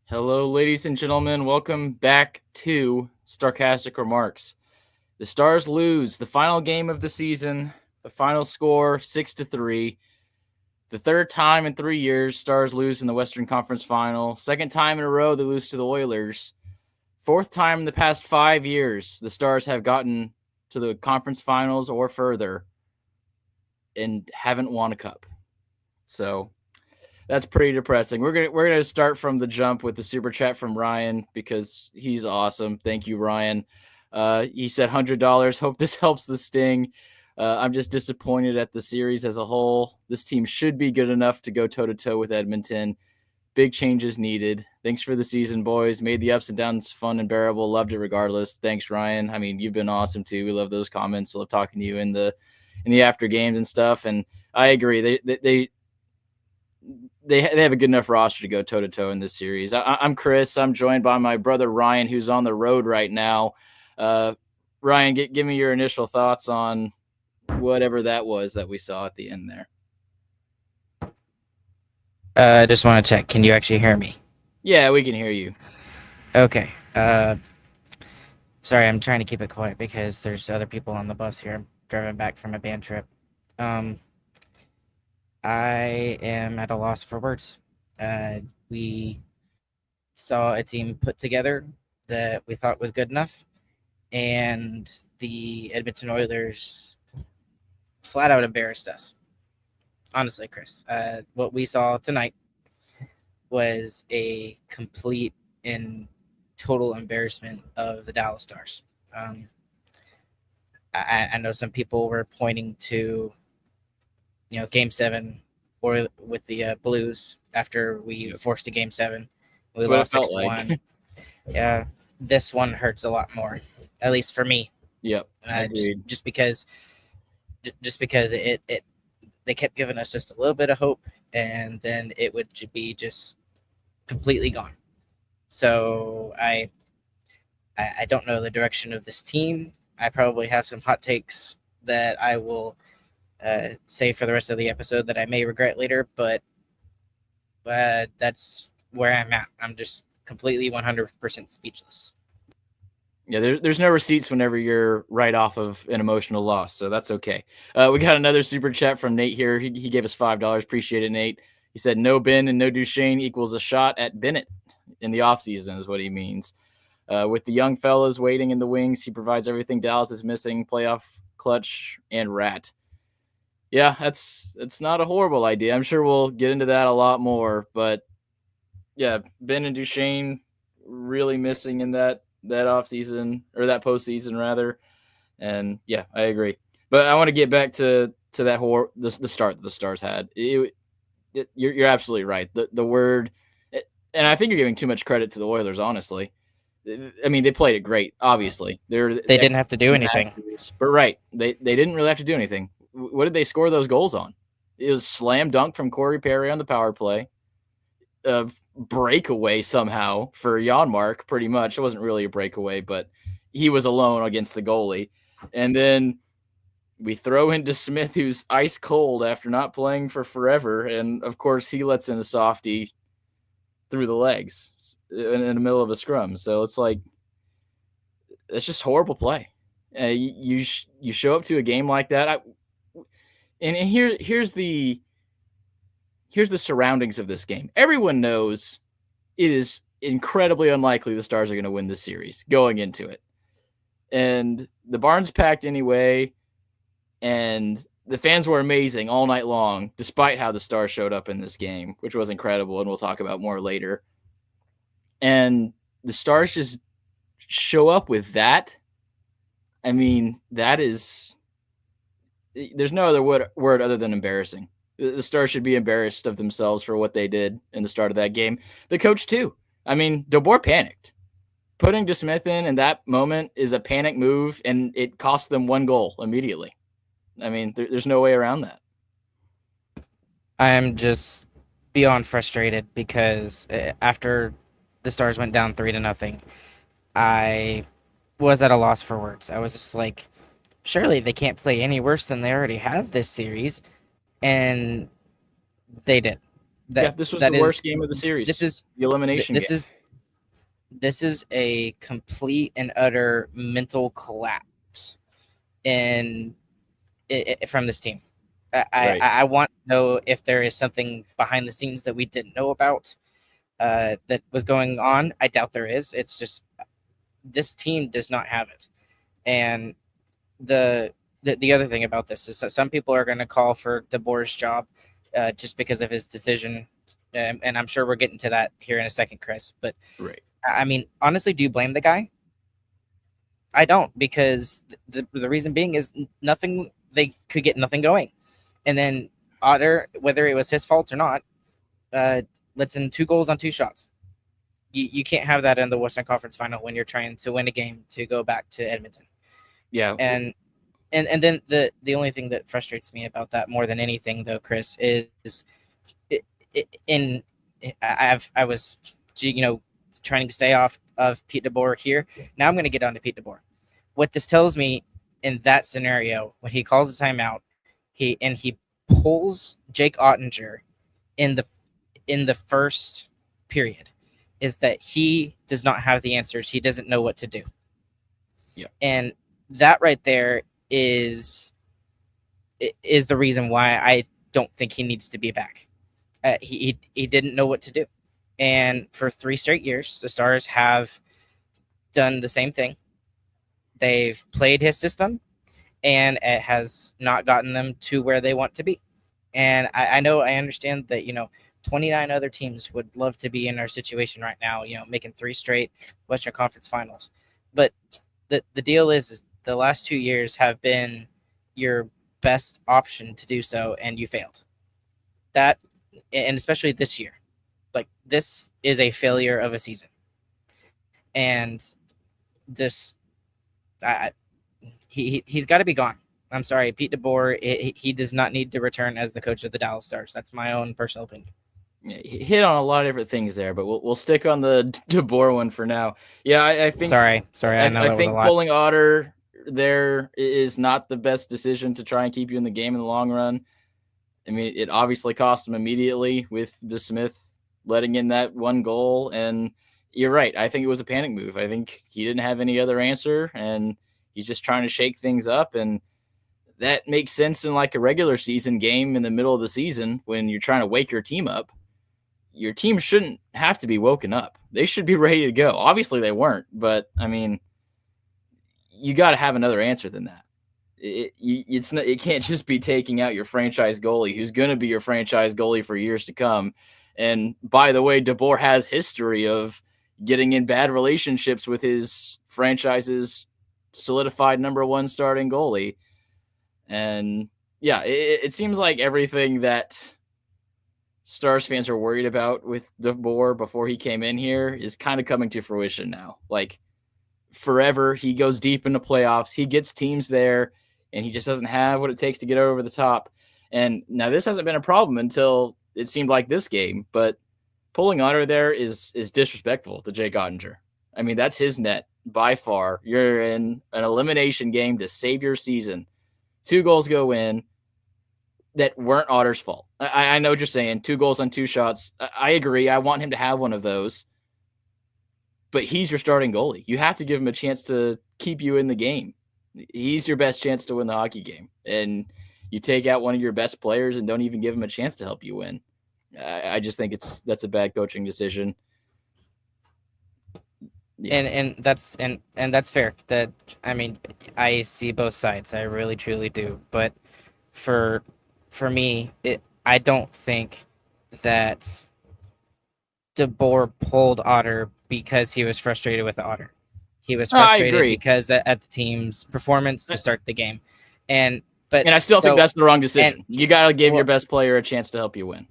Hello, ladies and gentlemen. Welcome back to Starcastic Remarks. The Stars lose the final game of the season. The final score, 6-3. The third time in 3 years Stars lose in the Western Conference Final. Second time in a row they lose to the Oilers. Fourth time in the past 5 years the Stars have gotten to the conference finals or further and haven't won a cup. So that's pretty depressing. We're gonna start from the jump with the super chat from Ryan because he's awesome. Thank you, Ryan. He said $100. Hope this helps the Sting. I'm just disappointed at the series as a whole. This team should be good enough to go toe-to-toe with Edmonton. Big changes needed. Thanks for the season, boys. Made the ups and downs fun and bearable. Loved it regardless. Thanks, Ryan. I mean, you've been awesome too. We love those comments. Love talking to you in the after games and stuff. And I agree. They have a good enough roster to go toe-to-toe in this series. I'm Chris. I'm joined by my brother Ryan, who's on the road right now. Ryan, give me your initial thoughts on whatever that was that we saw at the end there. I just want to check. Can you actually hear me? Yeah, we can hear you. Okay. Sorry, I'm trying to keep it quiet because there's other people on the bus here. I'm driving back from a band trip. I am at a loss for words. We saw a team put together that we thought was good enough, and the Edmonton Oilers flat out embarrassed us. Honestly, Chris, what we saw tonight was a complete and total embarrassment of the Dallas Stars. I know some people were pointing to Game 7 or with the Blues after we forced a Game 7. We lost 6-1. Like. Yeah, this one hurts a lot more, at least for me. Yep. Just because it they kept giving us just a little bit of hope, and then it would be just completely gone. So I don't know the direction of this team. I probably have some hot takes that I will say for the rest of the episode that I may regret later, but that's where I'm at. I'm just completely 100% speechless. Yeah, there's no receipts whenever you're right off of an emotional loss, so that's okay. We got another super chat from Nate here. He gave us $5. Appreciate it, Nate. He said, no Benn and no Duchesne equals a shot at Bennett in the offseason is what he means. With the young fellas waiting in the wings, he provides everything Dallas is missing, playoff clutch and rat. Yeah, it's not a horrible idea. I'm sure we'll get into that a lot more, but yeah, Benn and Duchesne really missing in that offseason or that postseason rather. And yeah, I agree. But I want to get back to that the start that the Stars had. You're absolutely right. The word, and I think you're giving too much credit to the Oilers, honestly. I mean, they played it great, obviously. They didn't have to do anything. But right, they didn't really have to do anything. What did they score those goals on? It was slam dunk from Corey Perry on the power play. A breakaway somehow for Janmark, pretty much. It wasn't really a breakaway, but he was alone against the goalie. And then we throw into Smith, who's ice cold after not playing for forever. And, of course, he lets in a softie through the legs in the middle of a scrum. So it's like, it's just horrible play. You show up to a game like that. Here's the surroundings of this game. Everyone knows it is incredibly unlikely the Stars are going to win this series going into it. And the barn's packed anyway. And the fans were amazing all night long, despite how the Stars showed up in this game, which was incredible, and we'll talk about more later. And the Stars just show up with that. I mean, that is, there's no other word other than embarrassing. The Stars should be embarrassed of themselves for what they did in the start of that game. The coach, too. I mean, DeBoer panicked. Putting DeSmith in that moment is a panic move, and it cost them 1 goal immediately. I mean, there's no way around that. I'm just beyond frustrated because after the Stars went down 3-0, I was at a loss for words. I was just like, surely they can't play any worse than they already have this series, and they did. This was the worst game of the series. This is the elimination game. This is a complete and utter mental collapse from this team. I want to know if there is something behind the scenes that we didn't know about that was going on. I doubt there is. It's just this team does not have it. And the other thing about this is that some people are going to call for DeBoer's job just because of his decision. And I'm sure we're getting to that here in a second, Chris. But I mean, honestly, do you blame the guy? I don't, because the reason being is they could get nothing going. And then Otter, whether it was his fault or not, lets in 2 goals on 2 shots. You can't have that in the Western Conference Final when you're trying to win a game to go back to Edmonton. Yeah. And then the only thing that frustrates me about that more than anything, though, Chris, is I was trying to stay off of Pete DeBoer here. Now I'm going to get on to Pete DeBoer. What this tells me in that scenario, when he calls a timeout, he pulls Jake Oettinger in the first period, is that he does not have the answers. He doesn't know what to do. Yeah. And that right there is the reason why I don't think he needs to be back. He didn't know what to do. And for 3 straight years, the Stars have done the same thing. They've played his system, and it has not gotten them to where they want to be. And I understand that, 29 other teams would love to be in our situation right now, making 3 straight Western Conference Finals. But the deal is the last 2 years have been your best option to do so, and you failed. That, and especially this year. Like, this is a failure of a season. And just, he's got to be gone. I'm sorry, Pete DeBoer, he does not need to return as the coach of the Dallas Stars. That's my own personal opinion. Yeah, he hit on a lot of different things there, but we'll stick on the DeBoer one for now. Yeah, I think. Sorry. I think pulling Otter there is not the best decision to try and keep you in the game in the long run. I mean, it obviously cost him immediately with DeSmith letting in that 1 goal, and you're right. I think it was a panic move. I think he didn't have any other answer, and he's just trying to shake things up, and that makes sense in like a regular season game in the middle of the season when you're trying to wake your team up. Your team shouldn't have to be woken up. They should be ready to go. Obviously they weren't, but I mean, you got to have another answer than that. It can't just be taking out your franchise goalie, who's going to be your franchise goalie for years to come. And by the way, DeBoer has history of getting in bad relationships with his franchise's solidified number 1 starting goalie. And yeah, it seems like everything that Stars fans are worried about with DeBoer before he came in here is kind of coming to fruition now. Like, forever, he goes deep into playoffs, he gets teams there, and he just doesn't have what it takes to get over the top. And now this hasn't been a problem until it seemed like this game, but pulling Otter there is disrespectful to Jake Oettinger. I mean, that's his net by far. You're in an elimination game to save your season. 2 goals go in that weren't Otter's fault. I know what you're saying. 2 goals on 2 shots. I agree. I want him to have one of those. But he's your starting goalie. You have to give him a chance to keep you in the game. He's your best chance to win the hockey game. And you take out one of your best players and don't even give him a chance to help you win. I just think that's a bad coaching decision. Yeah. And that's fair. That, I mean, I see both sides. I really truly do. But for me, I don't think that DeBoer pulled Otter because he was frustrated with Otter. He was I frustrated agree. because at the team's performance to start the game, and I still think that's the wrong decision. You got to give your best player a chance to help you win.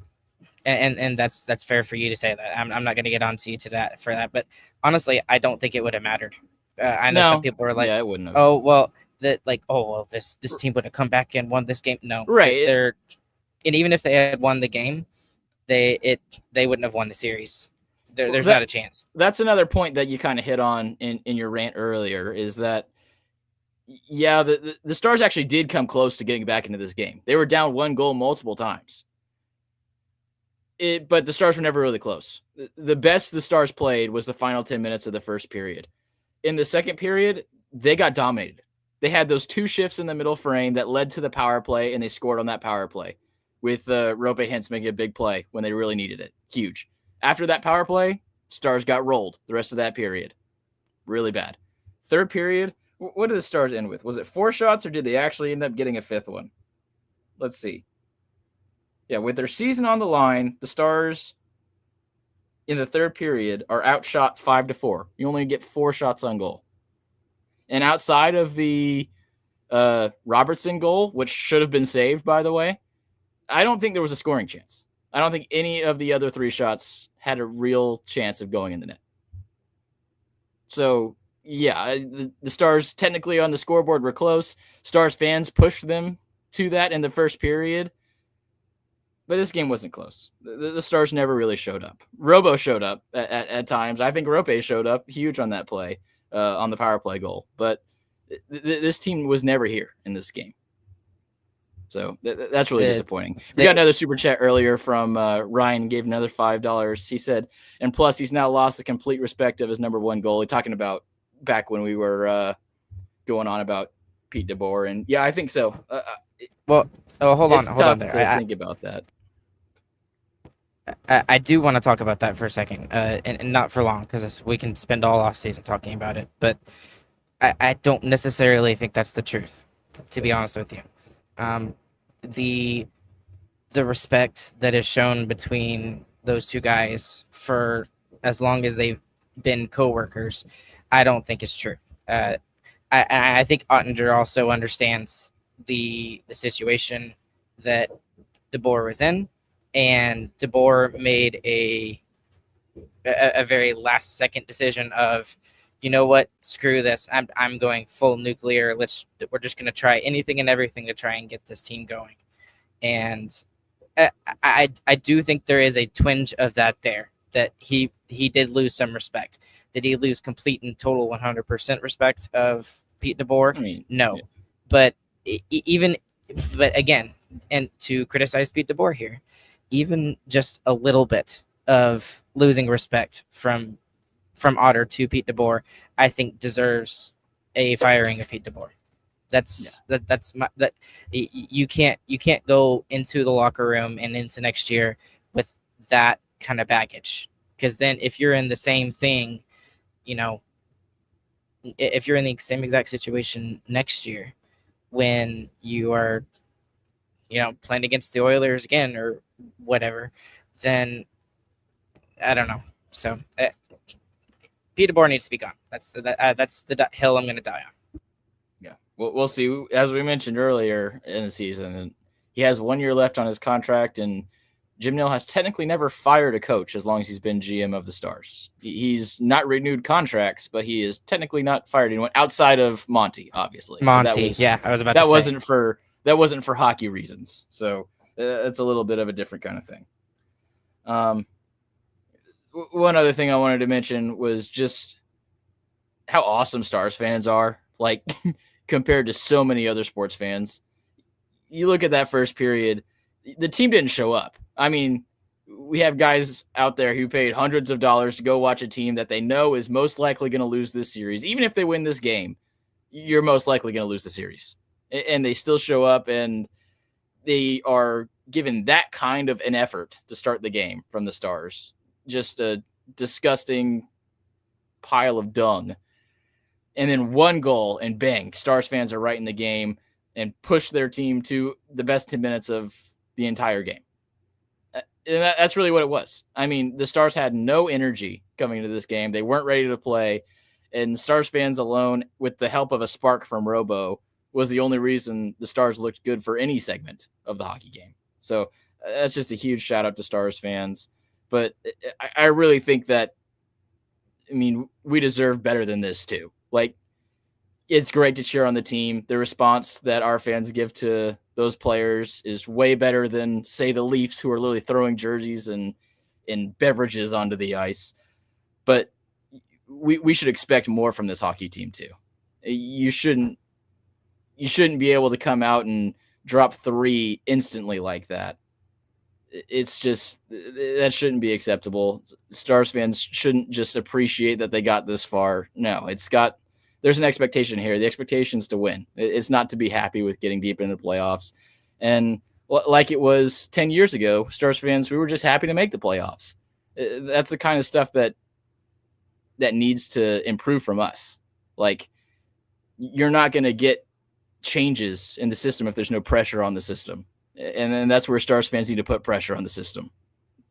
And that's fair for you to say that. I'm not going to get onto you for that, but honestly, I don't think it would have mattered. I know some people are like, yeah, it wouldn't have. Oh well, this team would have come back and won this game. No, right. And even if they had won the game, they wouldn't have won the series. There's not a chance. That's another point that you kind of hit on in your rant earlier, is that yeah, the Stars actually did come close to getting back into this game. They were down 1 goal multiple times. But the Stars were never really close. The best the Stars played was the final 10 minutes of the first period. In the second period, they got dominated. They had those 2 shifts in the middle frame that led to the power play, and they scored on that power play with Roope Hintz making a big play when they really needed it. Huge. After that power play, Stars got rolled the rest of that period. Really bad. Third period, what did the Stars end with? Was it 4 shots, or did they actually end up getting a 5th one? Let's see. Yeah, with their season on the line, the Stars in the third period are outshot 5-4. You only get 4 shots on goal. And outside of the Robertson goal, which should have been saved, by the way, I don't think there was a scoring chance. I don't think any of the other 3 shots had a real chance of going in the net. So, yeah, the Stars technically on the scoreboard were close. Stars fans pushed them to that in the first period. But this game wasn't close. The Stars never really showed up. Robo showed up at times. I think Roope showed up huge on that play, on the power play goal. But this team was never here in this game. So that's really disappointing. We got another super chat earlier from Ryan, gave another $5. He said, and plus he's now lost the complete respect of his number 1 goalie, talking about back when we were going on about Pete DeBoer. And yeah, I think so. Hold on there. I think about that. I do want to talk about that for a second, and not for long, because we can spend all off season talking about it. But I don't necessarily think that's the truth, to be honest with you. The respect that is shown between those 2 guys for as long as they've been coworkers, I don't think is true. I think Oettinger also understands the situation that DeBoer was in, and DeBoer made a very last second decision of, you know what, screw this, I'm going full nuclear. We're just going to try anything and everything to try and get this team going. And I do think there is a twinge of that there, that he did lose some respect. Did he lose complete and total 100% respect of Pete DeBoer? No. Yeah. But but again, and to criticize Pete DeBoer here, even just a little bit of losing respect from Otter to Pete DeBoer, I think deserves a firing of Pete DeBoer. You can't go into the locker room and into next year with that kind of baggage, because then if you're in the same thing, if you're in the same exact situation next year when you are playing against the Oilers again or whatever, then I don't know. So Pete DeBoer needs to be gone. That's the hill I'm going to die on. Yeah, we'll see. As we mentioned earlier in the season, and he has 1 year left on his contract, and Jim Nill has technically never fired a coach as long as he's been GM of the Stars. He's not renewed contracts, but he is technically not fired anyone outside of Monty, obviously. That wasn't for hockey reasons. So it's a little bit of a different kind of thing. One other thing I wanted to mention was just how awesome Stars fans are, like compared to so many other sports fans. You look at that first period, the team didn't show up. I mean, we have guys out there who paid hundreds of dollars to go watch a team that they know is most likely going to lose this series. Even if they win this game, you're most likely going to lose the series. And they still show up, and they are given that kind of an effort to start the game from the Stars. Just a disgusting pile of dung. And then 1 goal, and bang, Stars fans are right in the game. and push their team to the best 10 minutes of the entire game. And that's really what it was. I mean, the Stars had no energy coming into this game. They weren't ready to play. And Stars fans alone, with the help of a spark from Robo, was the only reason the Stars looked good for any segment of the hockey game. So that's just a huge shout out to Stars fans. But I really think that, I mean, we deserve better than this too. Like, it's great to cheer on the team. The response that our fans give to those players is way better than, say, the Leafs, who are literally throwing jerseys and beverages onto the ice. But we should expect more from this hockey team too. You shouldn't be able to come out and drop 3 instantly like that. It's just, that shouldn't be acceptable. Stars fans shouldn't just appreciate that they got this far. No, there's an expectation here. The expectation is to win. It's not to be happy with getting deep into the playoffs. And like it was 10 years ago, Stars fans, we were just happy to make the playoffs. That's the kind of stuff that needs to improve from us. Like, you're not going to get changes in the system if there's no pressure on the system. And then that's where Stars fans need to put pressure on the system.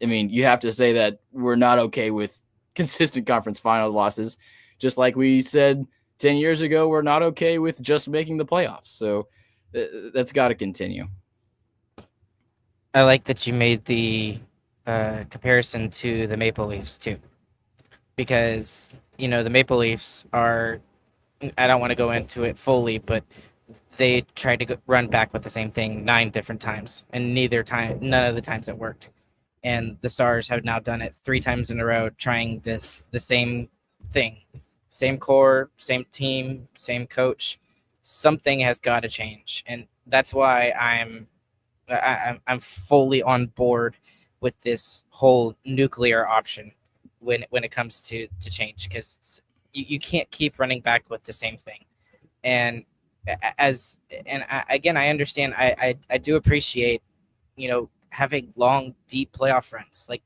I mean, you have to say that we're not okay with consistent conference final losses, just like we said 10 years ago, we're not okay with just making the playoffs. So that's got to continue. I like that you made the comparison to the Maple Leafs too, because, you know, the Maple Leafs are, I don't want to go into it fully, but they tried to run back with the same thing 9 different times, and none of the times it worked. And the Stars have now done it 3 times in a row, trying the same thing. Same core, same team, same coach. Something has got to change, and that's why I'm fully on board with this whole nuclear option when it comes to change, because you can't keep running back with the same thing. And I understand. I do appreciate, you know, having long, deep playoff runs. Like,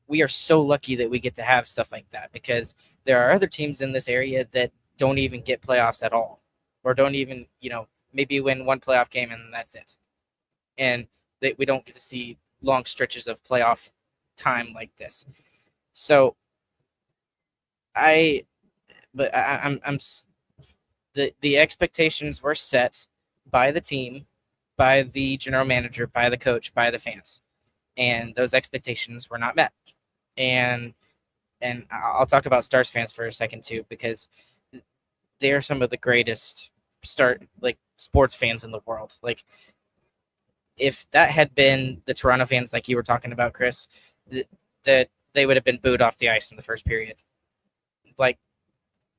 we are so lucky that we get to have stuff like that, because there are other teams in this area that don't even get playoffs at all, or don't even, you know, maybe win one playoff game and that's it. And we don't get to see long stretches of playoff time like this. So I'm the expectations were set by the team, by the general manager, by the coach, by the fans, and those expectations were not met. And I'll talk about Stars fans for a second too, because they are some of the greatest sports fans in the world. Like, if that had been the Toronto fans, like you were talking about, Chris, that they would have been booed off the ice in the first period. Like,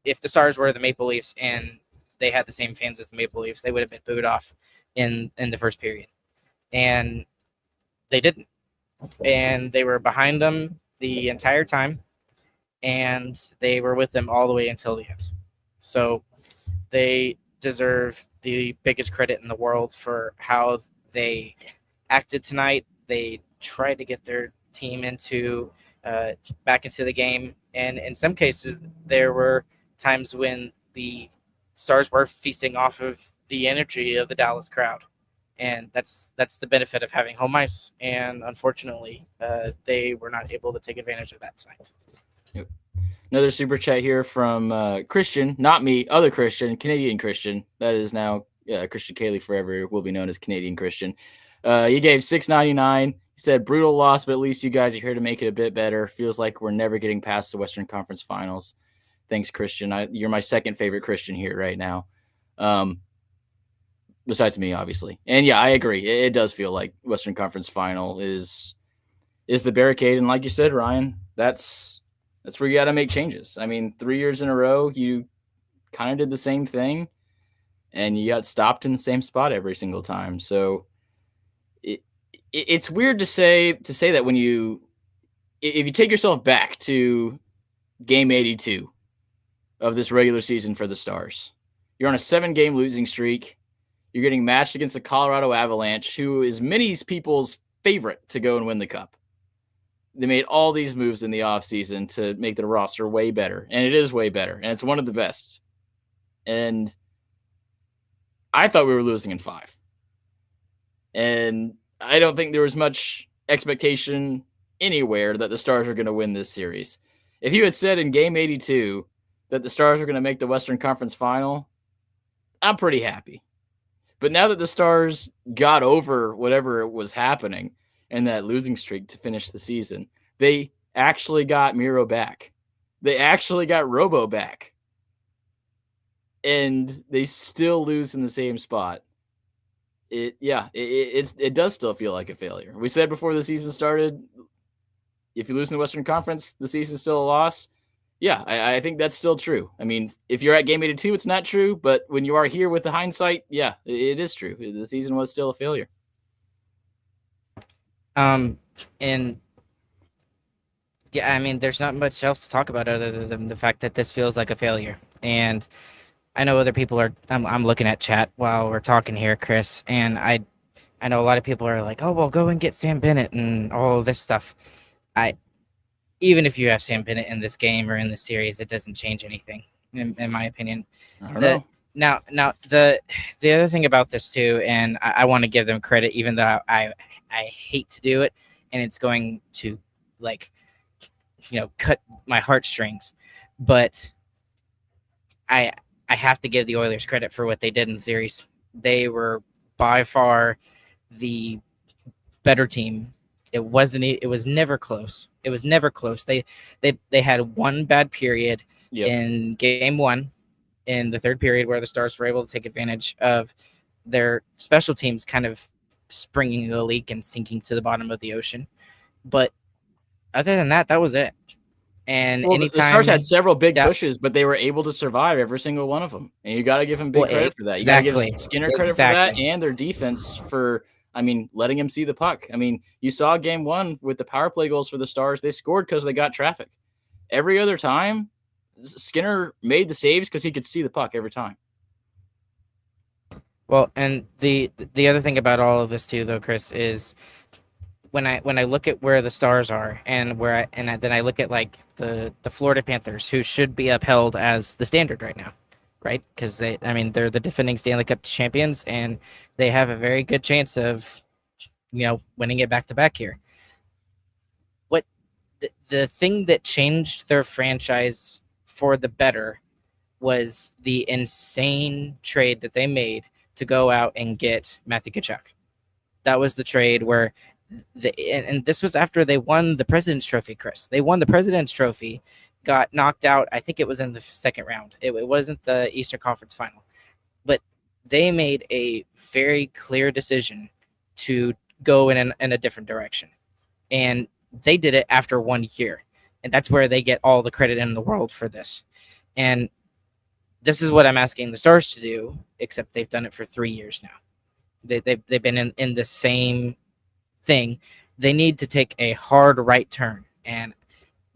if the Stars were the Maple Leafs and they had the same fans as the Maple Leafs, they would have been booed off in the first period. And they didn't. And they were behind them the entire time, and they were with them all the way until the end. So they deserve the biggest credit in the world for how they acted tonight. They tried to get their team back into the game, and in some cases there were times when the Stars were feasting off of the energy of the Dallas crowd, and that's the benefit of having home ice. And unfortunately, they were not able to take advantage of that tonight. Yep. Another super chat here from Christian, not me, other Christian, Canadian Christian. That is now Christian Cayley forever, will be known as Canadian Christian. He gave $6.99. He said, brutal loss, but at least you guys are here to make it a bit better. Feels like we're never getting past the Western Conference Finals. Thanks, Christian. You're my second favorite Christian here right now. Besides me, obviously. And yeah, I agree. It does feel like Western Conference Final is the barricade. And like you said, Ryan, that's where you got to make changes. I mean, 3 years in a row, you kind of did the same thing, and you got stopped in the same spot every single time. So it's weird to say that when if you take yourself back to game 82 of this regular season for the Stars, you're on a 7-game losing streak. You're getting matched against the Colorado Avalanche, who is many people's favorite to go and win the Cup. They made all these moves in the offseason to make their roster way better, and it is way better, and it's one of the best. And I thought we were losing in 5. And I don't think there was much expectation anywhere that the Stars are going to win this series. If you had said in game 82 that the Stars are going to make the Western Conference Final, I'm pretty happy. But now that the Stars got over whatever was happening and that losing streak to finish the season, they actually got Miro back. They actually got Robo back. And they still lose in the same spot. It does still feel like a failure. We said before the season started, if you lose in the Western Conference, the season's still a loss. Yeah, I think that's still true. I mean, if you're at game 82, it's not true. But when you are here with the hindsight, yeah, it is true. The season was still a failure. And yeah, I mean, there's not much else to talk about other than the fact that this feels like a failure. And I know other people are. I'm looking at chat while we're talking here, Chris, and I know a lot of people are like, "Oh, well, go and get Sam Bennett and all this stuff." Even if you have Sam Bennett in this game or in this series, it doesn't change anything, in my opinion. I don't know. Now the other thing about this too, and I want to give them credit, even though I hate to do it, and it's going to cut my heartstrings, but I have to give the Oilers credit for what they did in the series. They were by far the better team. It was never close. It was never close. They had one bad period in game 1 in the third period where the Stars were able to take advantage of their special teams kind of springing a leak and sinking to the bottom of the ocean. But other than that, that was it. And the Stars had several big pushes, but they were able to survive every single one of them. And you got to give them big credit for that. You got to give Skinner credit for that and their defense for, letting him see the puck. You saw game 1 with the power play goals for the Stars. They scored because they got traffic. Every other time, Skinner made the saves because he could see the puck every time. Well, and the other thing about all of this too, though, Chris, is when I look at where the Stars are and then I look at like the Florida Panthers, who should be upheld as the standard right now, right? Because they're the defending Stanley Cup champions and they have a very good chance of winning it back to back here. What the thing that changed their franchise for the better was the insane trade that they made to go out and get Matthew Tkachuk. That was the trade where and this was after they won the President's Trophy, Chris. They won the President's Trophy, got knocked out. I think it was in the second round. It wasn't the Eastern Conference Final. But they made a very clear decision to go in a different direction. And they did it after 1 year. And that's where they get all the credit in the world for this. And this is what I'm asking the Stars to do, except they've done it for 3 years now. They've been in the same thing. They need to take a hard right turn, and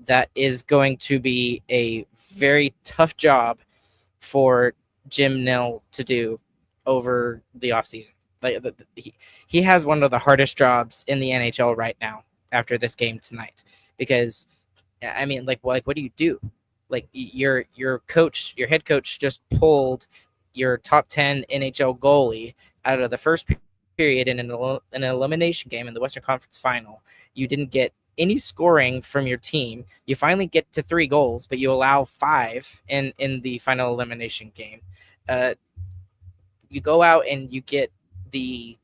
that is going to be a very tough job for Jim Nill to do over the offseason. He has one of the hardest jobs in the NHL right now after this game tonight, because what do you do? Like your coach, your head coach just pulled your top 10 NHL goalie out of the first period in an elimination game in the Western Conference Final. You didn't get any scoring from your team. You finally get to 3 goals, but you allow 5 in the final elimination game. You go out and you get the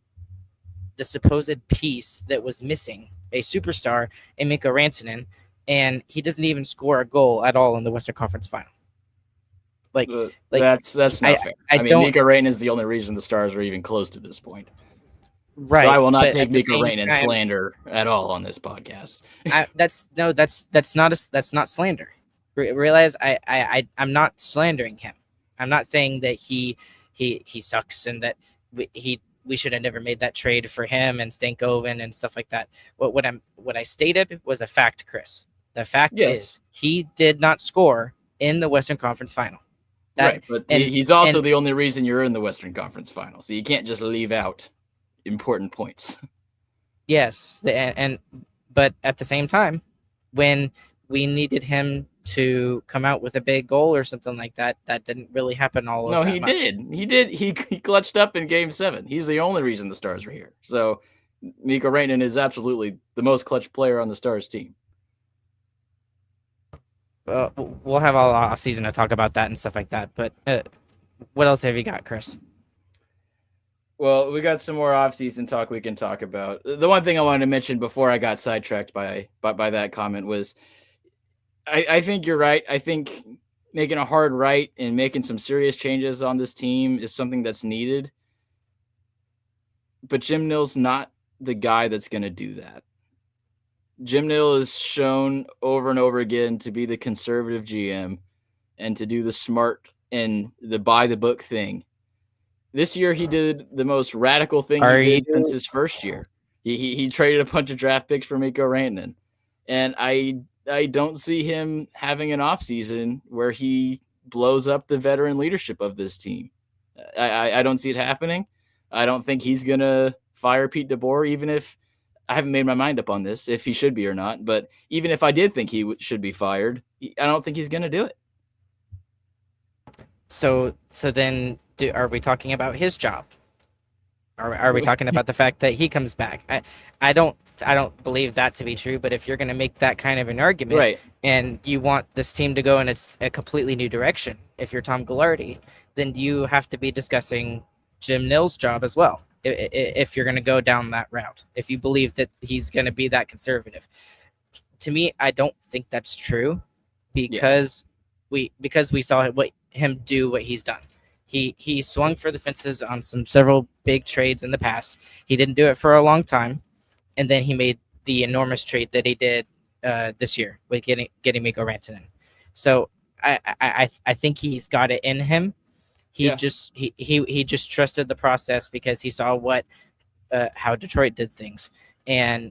supposed piece that was missing, a superstar in Mikko Rantanen, and he doesn't even score a goal at all in the Western Conference Final. That's not fair. Mikko Rantanen is the only reason the Stars are even close to this point. Right. So I will not take Mikko Rantanen slander at all on this podcast. That's not slander. Realize I'm not slandering him. I'm not saying that he sucks and that we should have never made that trade for him and Stankoven and stuff like that. What I stated was a fact, Chris. The fact is he did not score in the Western Conference Final. Right, but he's also the only reason you're in the Western Conference Final. So you can't just leave out important points. Yes, but at the same time, when we needed him to come out with a big goal or something like that. That didn't really happen all No, of that he much. did. He did. He clutched up in Game 7. He's the only reason the Stars are here. So Mikko Rantanen is absolutely the most clutch player on the Stars team. We'll have all off season to talk about that and stuff like that. But what else have you got, Chris? Well, we got some more off-season talk we can talk about. The one thing I wanted to mention before I got sidetracked by that comment was I think you're right. I think making a hard right and making some serious changes on this team is something that's needed. But Jim Nill's not the guy that's going to do that. Jim Nill is shown over and over again to be the conservative GM and to do the smart and the by-the-book thing. This year, he did the most radical thing he did since his first year. He traded a bunch of draft picks for Mikko Rantanen. And I don't see him having an offseason where he blows up the veteran leadership of this team. I don't see it happening. I don't think he's going to fire Pete DeBoer, even if I haven't made my mind up on this, if he should be or not. But even if I did think he should be fired, I don't think he's going to do it. So then are we talking about his job? Are we talking about the fact that he comes back? I don't believe that to be true. But if you're going to make that kind of an argument, right, and you want this team to go in a completely new direction, if you're Tom Gaglardi, then you have to be discussing Jim Nill's job as well. If you're going to go down that route, if you believe that he's going to be that conservative, to me, I don't think that's true, because we saw him do what he's done. He swung for the fences on several big trades in the past. He didn't do it for a long time, and then he made the enormous trade that he did this year with getting Mikko Rantanen. So I think he's got it in him. He just trusted the process because he saw how Detroit did things. And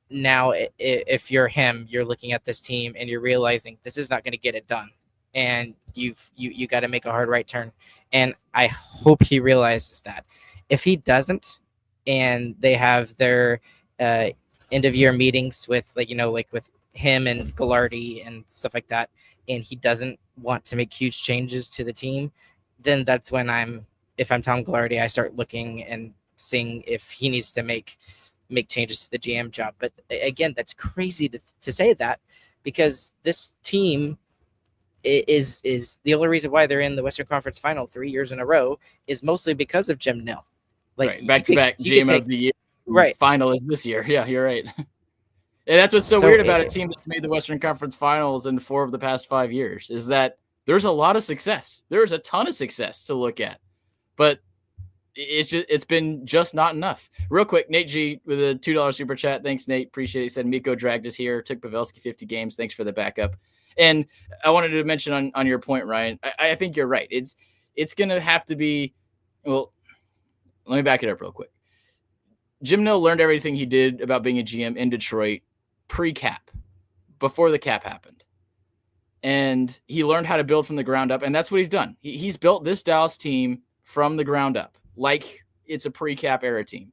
now if you're him, you're looking at this team and you're realizing this is not going to get it done. And you got to make a hard right turn. And I hope he realizes that. If he doesn't, and they have their end of year meetings with with him and Gaglardi and stuff like that, and he doesn't want to make huge changes to the team, then that's when if I'm Tom Gaglardi, I start looking and seeing if he needs to make changes to the GM job. But again, that's crazy to say that, because this team is the only reason why they're in the Western Conference Final 3 years in a row is mostly because of Jim Nill. Right, back-to-back GM of the year, right? Finalist this year. Yeah, you're right. And that's what's so weird about a team that's made the Western Conference Finals in 4 of the past 5 years, is that there's a lot of success. There's a ton of success to look at, but it's been just not enough. Real quick, Nate G with a $2 super chat. Thanks, Nate. Appreciate it. He said Mikko dragged us here. Took Pavelski 50 games. Thanks for the backup. And I wanted to mention on your point, Ryan, I think you're right. It's going to have to be, well, let me back it up real quick. Jim Nill learned everything he did about being a GM in Detroit pre-cap, before the cap happened. And he learned how to build from the ground up, and that's what he's done. He's built this Dallas team from the ground up, like it's a pre-cap era team.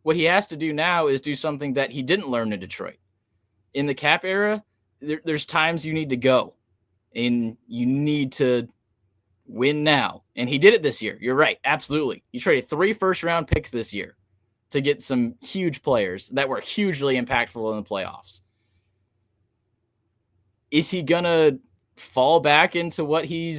What he has to do now is do something that he didn't learn in Detroit. In the cap era, there's times you need to go, and you need to win now. And he did it this year. You're right. Absolutely. He traded 3 first-round picks this year to get some huge players that were hugely impactful in the playoffs. Is he going to fall back into what he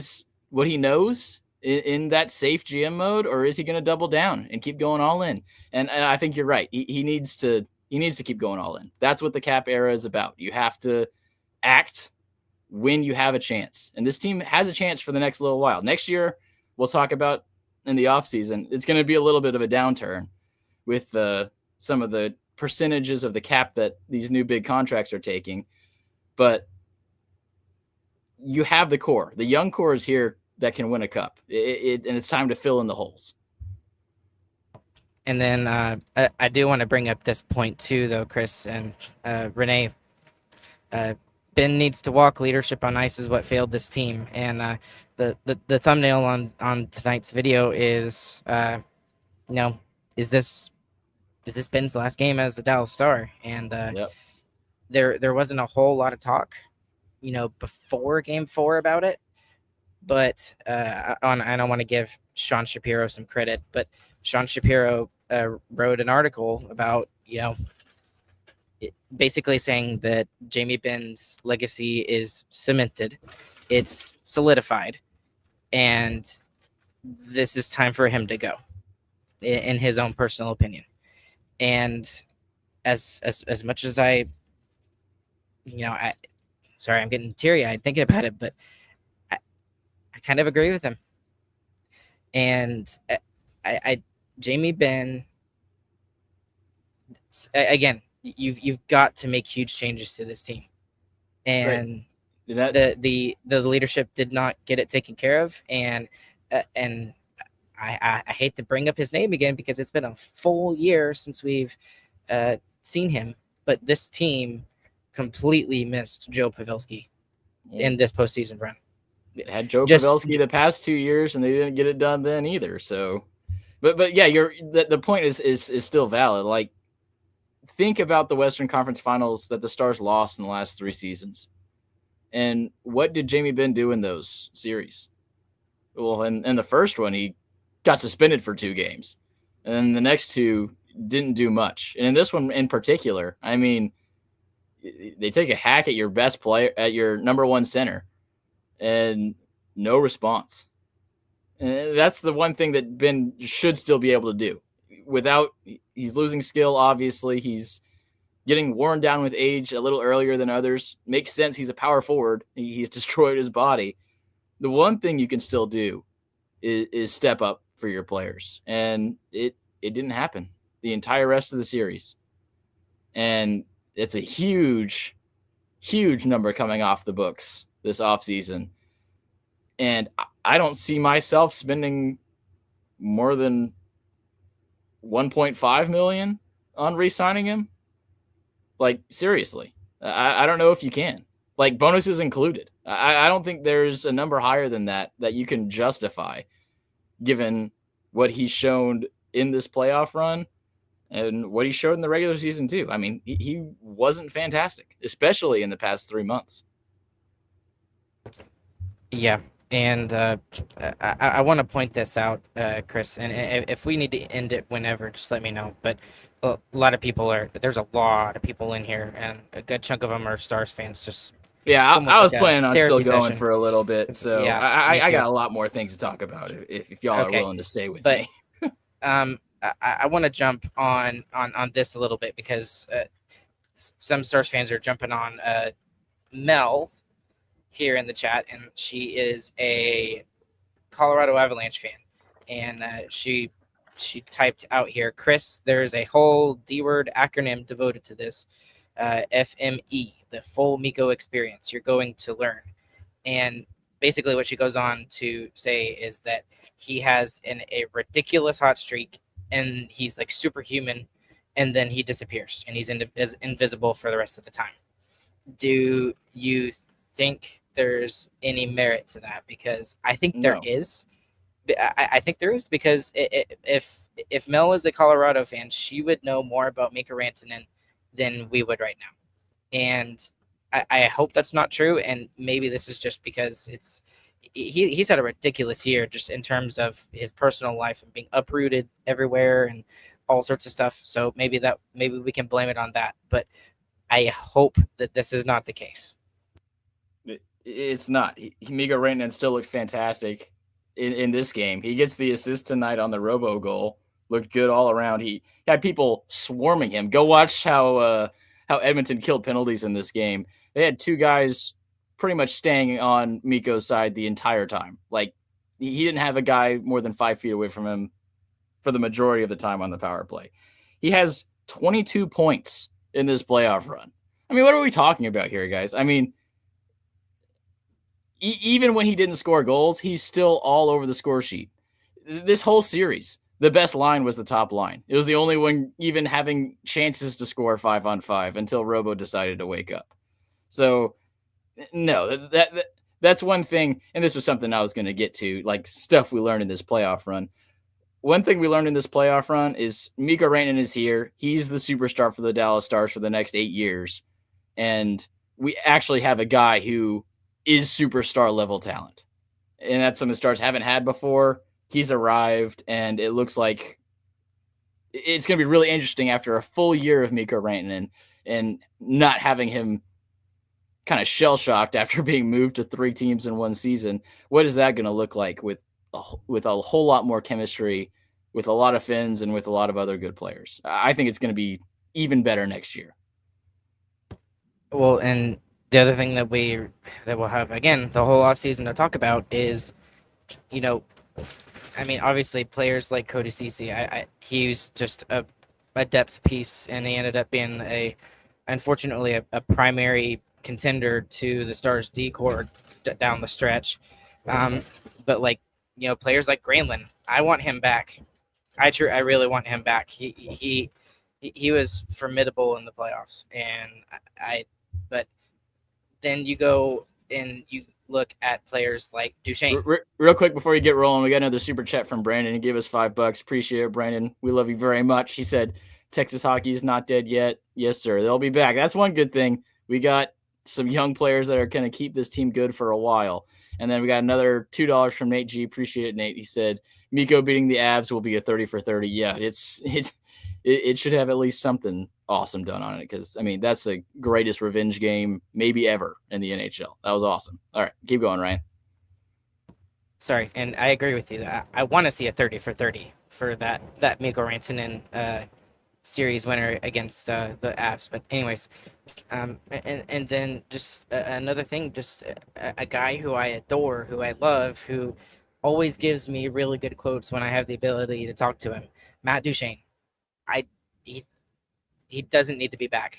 knows in that safe GM mode, or is he going to double down and keep going all in? And I think you're right. He needs to keep going all in. That's what the cap era is about. You have to act when you have a chance. And this team has a chance for the next little while. Next year, we'll talk about in the offseason, it's going to be a little bit of a downturn with some of the percentages of the cap that these new big contracts are taking. But you have the core. The young core is here that can win a cup. And it's time to fill in the holes. And then I do want to bring up this point too, though, Chris and Renee. Benn needs to walk. Leadership on ice is what failed this team. And the thumbnail on tonight's video is, is this Benn's last game as a Dallas Star? And yep. there wasn't a whole lot of talk, before Game 4 about it. But I don't want to give Sean Shapiro some credit, but Sean Shapiro wrote an article about, basically saying that Jamie Benn's legacy is cemented, it's solidified, and this is time for him to go, in his own personal opinion. And as much as I'm getting teary-eyed thinking about it, but I kind of agree with him. And Jamie Benn, again, you've got to make huge changes to this team, and the leadership did not get it taken care of. And I hate to bring up his name again because it's been a full year since we've seen him, but this team completely missed Joe Pavelski in this postseason run. It had Joe Pavelski the past 2 years, and they didn't get it done then either. So, but yeah, the point is still valid. Like, think about the Western Conference Finals that the Stars lost in the last 3 seasons, and what did Jamie Benn do in those series? Well, in the first one, he got suspended for 2 games, and then the next 2 didn't do much. And in this one in particular, I mean, they take a hack at your best player, at your number 1 center, and no response. And that's the one thing that Ben should still be able to do. He's losing skill, obviously. He's getting worn down with age a little earlier than others. Makes sense. He's a power forward. He's destroyed his body. The one thing you can still do is step up for your players. And it didn't happen the entire rest of the series. And it's a huge, huge number coming off the books this offseason. And I don't see myself spending more than $1.5 million on re-signing him. Like, seriously. I don't know if you can. Like, bonuses included. I don't think there's a number higher than that you can justify, given what he's shown in this playoff run and what he showed in the regular season too. I mean, he wasn't fantastic, especially in the past 3 months. Yeah, and I want to point this out, Chris, and if we need to end it whenever, just let me know. But a lot of people there's a lot of people in here, and a good chunk of them are Stars fans. Just yeah, I was planning on still going session for a little bit, so yeah, I got a lot more things to talk about if y'all are willing to stay with me. I want to jump on this a little bit because some Stars fans are jumping on Mel here in the chat, and she is a Colorado Avalanche fan, and she typed out here, Chris, there's a whole D-word acronym devoted to this, FME, the full Mikko experience. You're going to learn. And basically what she goes on to say is that he has a ridiculous hot streak, and he's like superhuman, and then he disappears, and he's invisible for the rest of the time. Do you think there's any merit to that? Because I think there is. I think there is, because if Mel is a Colorado fan, she would know more about Mikko Rantanen than we would right now. And I hope that's not true. And maybe this is just because he's had a ridiculous year just in terms of his personal life and being uprooted everywhere and all sorts of stuff. So maybe we can blame it on that. But I hope that this is not the case. It's not. Mikko Rantanen still looked fantastic in this game. He gets the assist tonight on the Robo goal. Looked good all around. He had people swarming him. Go watch how Edmonton killed penalties in this game. They had 2 guys pretty much staying on Mikko's side the entire time. Like, he didn't have a guy more than 5 feet away from him for the majority of the time on the power play. He has 22 points in this playoff run. I mean, what are we talking about here, guys? I mean, even when he didn't score goals, he's still all over the score sheet. This whole series, the best line was the top line. It was the only one even having chances to score 5-on-5 until Robo decided to wake up. So, no, that's one thing, and this was something I was going to get to, like stuff we learned in this playoff run. One thing we learned in this playoff run is Mikko Rantanen is here. He's the superstar for the Dallas Stars for the next 8 years. and we actually have a guy who is superstar level talent. And that's something the Stars haven't had before. He's arrived, and it looks like it's going to be really interesting after a full year of Mikko Rantanen and not having him kind of shell-shocked after being moved to 3 teams in one season. What is that going to look like with a whole lot more chemistry, with a lot of Finns and with a lot of other good players? I think it's going to be even better next year. Well, and the other thing that we'll have, again, the whole offseason to talk about is, obviously players like Cody Ceci, he's just a depth piece, and he ended up being unfortunately a primary contender to the Stars decor down the stretch. But players like Granlund, I want him back. I really want him back. He was formidable in the playoffs, but then you go and you look at players like Duchesne. Real quick before you get rolling, we got another super chat from Brandon. He gave us $5. Appreciate it, Brandon. We love you very much. He said, Texas hockey is not dead yet. Yes, sir. They'll be back. That's one good thing. We got some young players that are going to keep this team good for a while. And then we got another $2 from Nate G. Appreciate it, Nate. He said, Mikko beating the Avs will be a 30 for 30. Yeah, it should have at least something awesome done on it, because, that's the greatest revenge game maybe ever in the NHL. That was awesome. All right, keep going, Ryan. Sorry, and I agree with you. I want to see a 30 for 30 for that Mikko Rantanen series winner against the Avs. But anyways, and then just another thing, just a guy who I adore, who I love, who always gives me really good quotes when I have the ability to talk to him, Matt Duchene. He doesn't need to be back.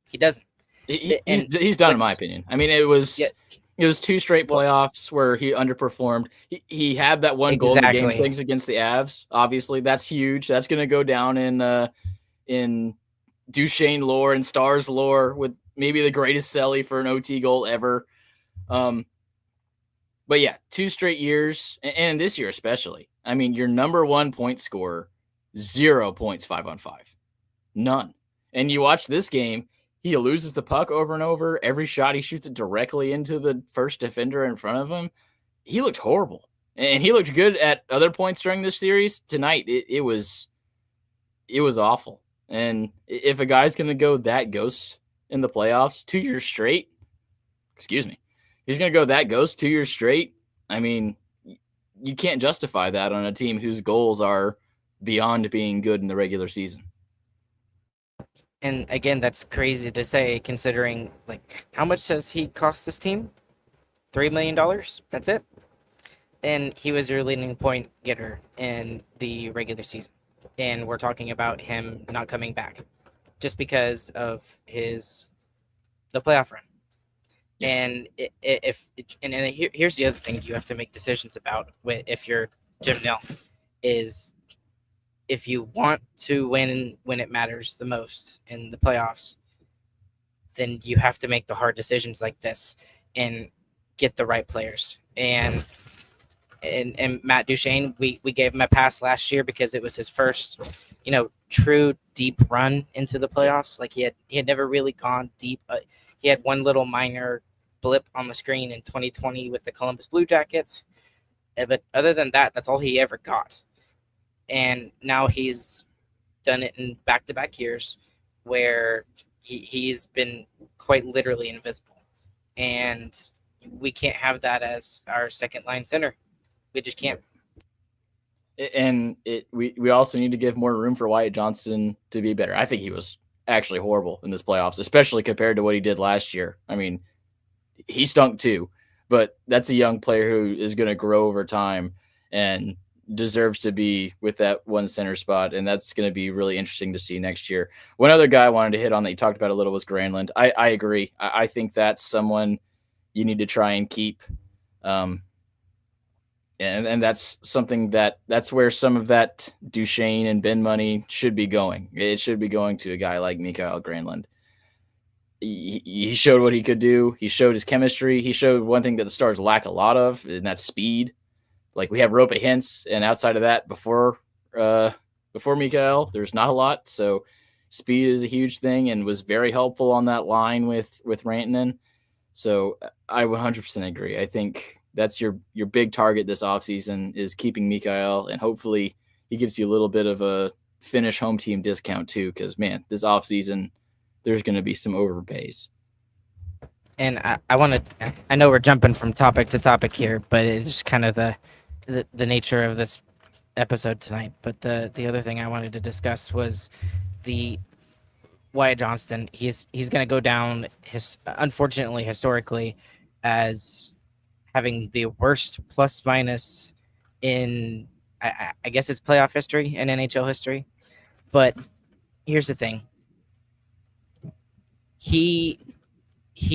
He doesn't. He's done, in my opinion. It was 2 straight playoffs where he underperformed. He had that one goal in the game 6 against the Avs. Obviously, that's huge. That's going to go down in Duchesne lore and Stars lore with maybe the greatest Selly for an OT goal ever. But yeah, 2 straight years, and this year especially. Your number 1 point scorer, 0 points 5-on-5. None. And you watch this game, he loses the puck over and over. Every shot, he shoots it directly into the first defender in front of him. He looked horrible. And he looked good at other points during this series. Tonight, it was awful. And if a guy's going to go that ghost in the playoffs 2 years straight, he's going to go that ghost 2 years straight. You can't justify that on a team whose goals are beyond being good in the regular season. And again, that's crazy to say, considering how much does he cost this team? $3 million. That's it. And he was your leading point getter in the regular season. And we're talking about him not coming back just because of the playoff run. Yeah. And here's the other thing you have to make decisions about if you're Jim Nill is, if you want to win when it matters the most in the playoffs, then you have to make the hard decisions like this and get the right players. And Matt Duchene, we gave him a pass last year because it was his first, true deep run into the playoffs. He had never really gone deep. He had one little minor blip on the screen in 2020 with the Columbus Blue Jackets. But other than that, that's all he ever got. And now he's done it in back-to-back years where he's been quite literally invisible. And we can't have that as our second-line center. We just can't. And we also need to give more room for Wyatt Johnston to be better. I think he was actually horrible in this playoffs, especially compared to what he did last year. He stunk too, but that's a young player who is going to grow over time and deserves to be with that one center spot, and that's going to be really interesting to see next year. One other guy I wanted to hit on that you talked about a little was Granlund. I agree. I think that's someone you need to try and keep. And that's something that's where some of that Duchesne and Benn money should be going. It should be going to a guy like Mikael Granlund. He showed what he could do. He showed his chemistry. He showed one thing that the Stars lack a lot of, and that's speed. We have Roope Hintz, and outside of that, before Mikael, there's not a lot. So speed is a huge thing and was very helpful on that line with Rantanen. So I 100% agree. I think that's your big target this offseason is keeping Mikko, and hopefully he gives you a little bit of a Finnish home team discount too, because, man, this offseason there's going to be some overpays. And I know we're jumping from topic to topic here, but it's just kind of the nature of this episode tonight. But the other thing I wanted to discuss was the Wyatt Johnston. He's going to go down unfortunately historically as having the worst plus minus in I guess it's playoff history and NHL history. But here's the thing. He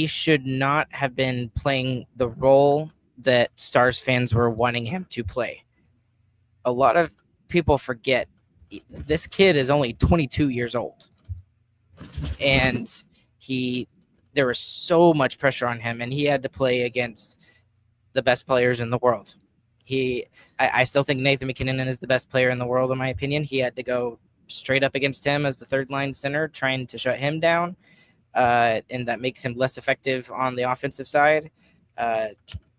should not have been playing the role that Stars fans were wanting him to play. A lot of people forget this kid is only 22 years old. And there was so much pressure on him, and he had to play against the best players in the world. I still think Nathan MacKinnon is the best player in the world, in my opinion. He had to go straight up against him as the third line center, trying to shut him down. And that makes him less effective on the offensive side. Then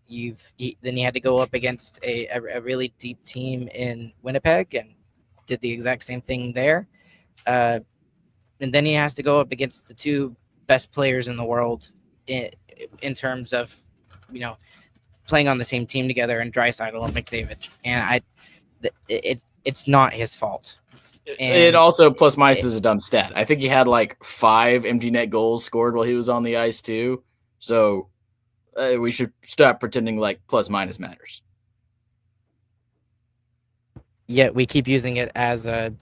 he had to go up against a really deep team in Winnipeg and did the exact same thing there. And then he has to go up against the two best players in the world in terms of, playing on the same team together, and Draisaitl and McDavid. And it's not his fault. And it also plus minus is a dumb stat. I think he had like 5 empty net goals scored while he was on the ice too. So we should stop pretending like plus minus matters. Yeah, we keep using it as a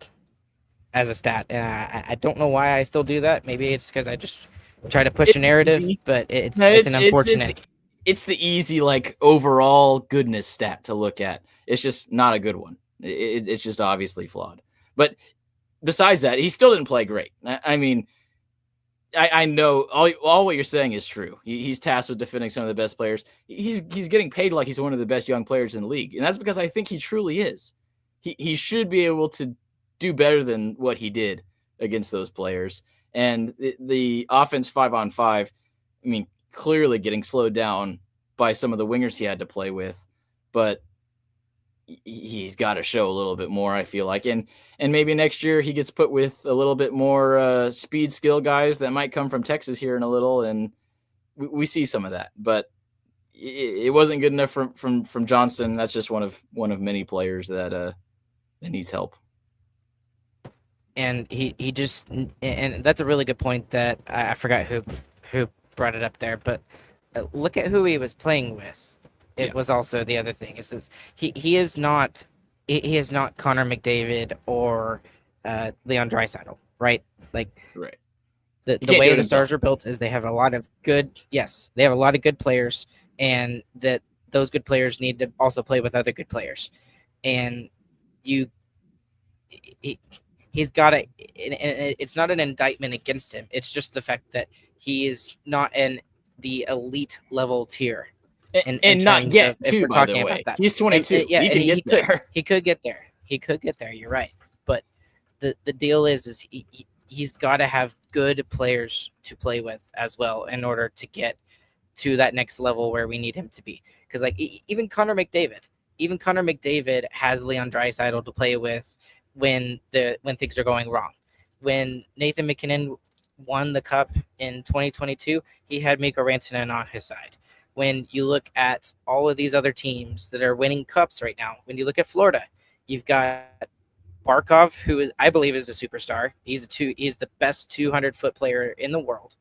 stat, and I don't know why I still do that. Maybe it's because I just try to push a narrative, but it's an unfortunate. It's the easy like overall goodness stat to look at. It's just not a good one. It's just obviously flawed. But besides that, he still didn't play great. I mean, I know all what you're saying is true. He's tasked with defending some of the best players. He's getting paid like he's one of the best young players in the league, and that's because I think he truly is. He should be able to do better than what he did against those players. And the offense 5-on-5, I mean, clearly getting slowed down by some of the wingers he had to play with, but he's got to show a little bit more, I feel like. And maybe next year he gets put with a little bit more speed skill guys that might come from Texas here in a little, and we see some of that. But it wasn't good enough from Johnston. That's just one of many players that needs help. And he just, and that's a really good point that I forgot who brought it up there, but look at who he was playing with. It was also the other thing. Is he is not Connor McDavid or Leon Draisaitl, right? Like, right. The way the Stars are built is they have a lot of good players, and that those good players need to also play with other good players, and he's got to. It's not an indictment against him. It's just the fact that he is not in the elite level tier. And not yet, too, by the way. He's 22. He could get there. He could get there. You're right. But the deal is he's got to have good players to play with as well in order to get to that next level where we need him to be. Because like even Connor McDavid has Leon Draisaitl to play with when things are going wrong. When Nathan MacKinnon won the Cup in 2022, he had Mikko Rantanen on his side. When you look at all of these other teams that are winning cups right now, when you look at Florida, you've got Barkov, who I believe is a superstar. He's the best 200-foot player in the world,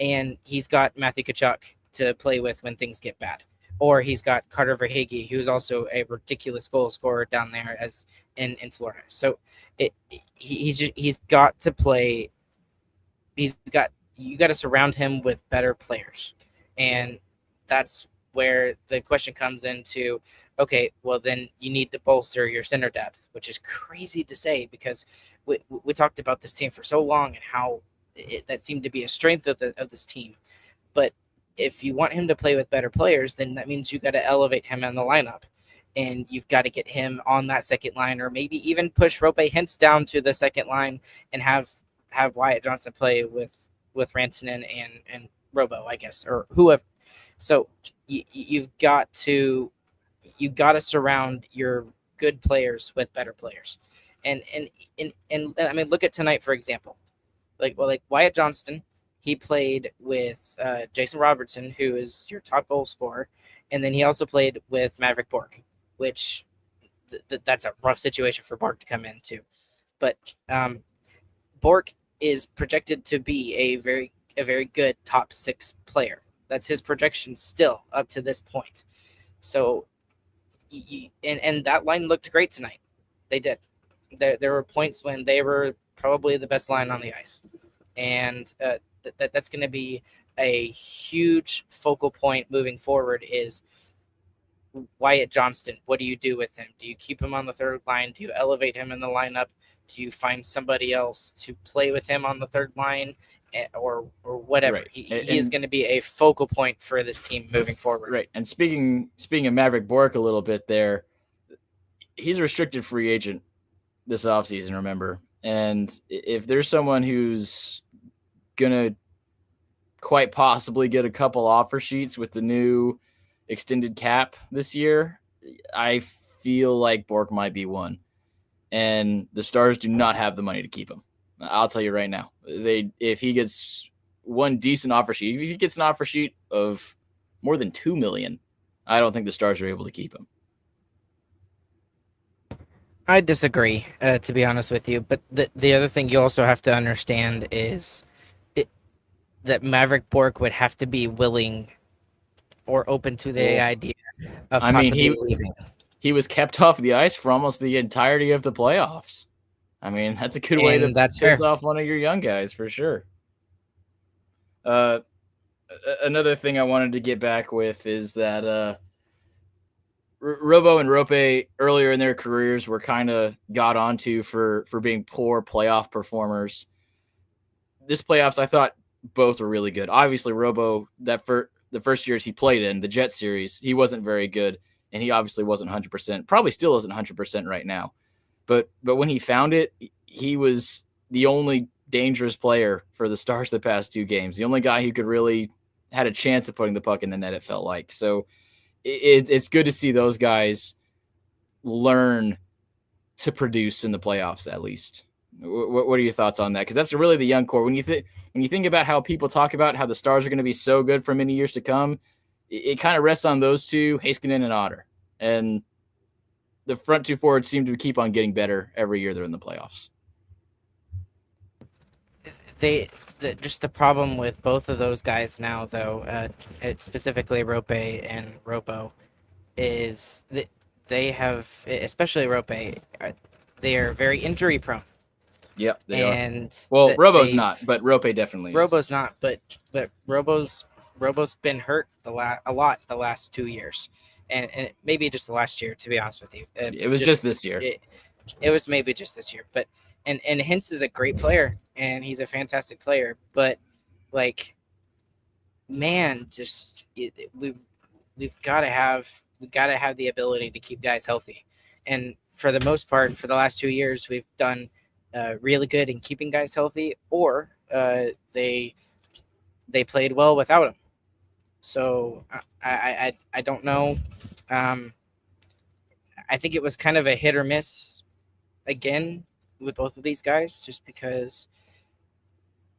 and he's got Matthew Tkachuk to play with when things get bad. Or he's got Carter Verhaeghe, who's also a ridiculous goal scorer down there as in Florida. So he's got to play. You got to surround him with better players, and that's where the question comes into, okay, well, then you need to bolster your center depth, which is crazy to say because we talked about this team for so long and how that seemed to be a strength of this team. But if you want him to play with better players, then that means you got to elevate him in the lineup. And you've got to get him on that second line, or maybe even push Roope Hintz down to the second line and have have Wyatt Johnston play with Rantanen and Robo, I guess, or whoever. So you've got to surround your good players with better players, and I mean, look at tonight for example. Like Wyatt Johnston, he played with Jason Robertson, who is your top goal scorer, and then he also played with Maverick Bork, which that's a rough situation for Bork to come into. But Bork is projected to be a very good top 6 player. That's his projection still up to this point. So, and that line looked great tonight. They did. There were points when they were probably the best line on the ice, and that's going to be a huge focal point moving forward. Is Wyatt Johnston. What do you do with him? Do you keep him on the third line? Do you elevate him in the lineup? Do you find somebody else to play with him on the third line, or whatever? Right. He is going to be a focal point for this team moving forward. Right. And speaking of Maverick Bork a little bit there, he's a restricted free agent this offseason, remember? And if there's someone who's going to quite possibly get a couple offer sheets with the new extended cap this year, I feel like Bork might be one. And the Stars do not have the money to keep him. I'll tell you right now. If he gets one decent offer sheet, if he gets an offer sheet of more than $2 million, I don't think the Stars are able to keep him. I disagree, to be honest with you. But the other thing you also have to understand is that Maverick Bork would have to be willing or open to the idea of possibly leaving. He was kept off the ice for almost the entirety of the playoffs. I mean, that's a good way to piss off one of your young guys for sure. Another thing I wanted to get back with is that Robo and Roope earlier in their careers were kind of got onto for being poor playoff performers. This playoffs, I thought both were really good. Obviously, Robo, the first years he played in, the Jet series, he wasn't very good, and he obviously wasn't 100%. Probably still isn't 100% right now. But when he found it, he was the only dangerous player for the Stars the past 2 games. The only guy who could really had a chance of putting the puck in the net, it felt like. So it's good to see those guys learn to produce in the playoffs at least. What are your thoughts on that? Because that's really the young core. When you think about how people talk about how the Stars are going to be so good for many years to come, it kind of rests on those two, Heiskanen and Otter. And the front 2 forwards seem to keep on getting better every year they're in the playoffs. Just the problem with both of those guys now, though, specifically Roope and Robo, is that they have, especially Roope, they are very injury prone. Yep, they are. Well, Robo's not, but Roope definitely is. Robo's not, but Robo's been hurt a lot the last 2 years, and maybe just the last year, to be honest with you. It was just this year. It was maybe just this year, but and Hintz is a great player, and he's a fantastic player, but like, man, just we've got to have the ability to keep guys healthy, and for the most part, for the last 2 years, we've done really good in keeping guys healthy, or they played well without him. So I don't know. I think it was kind of a hit or miss again with both of these guys, just because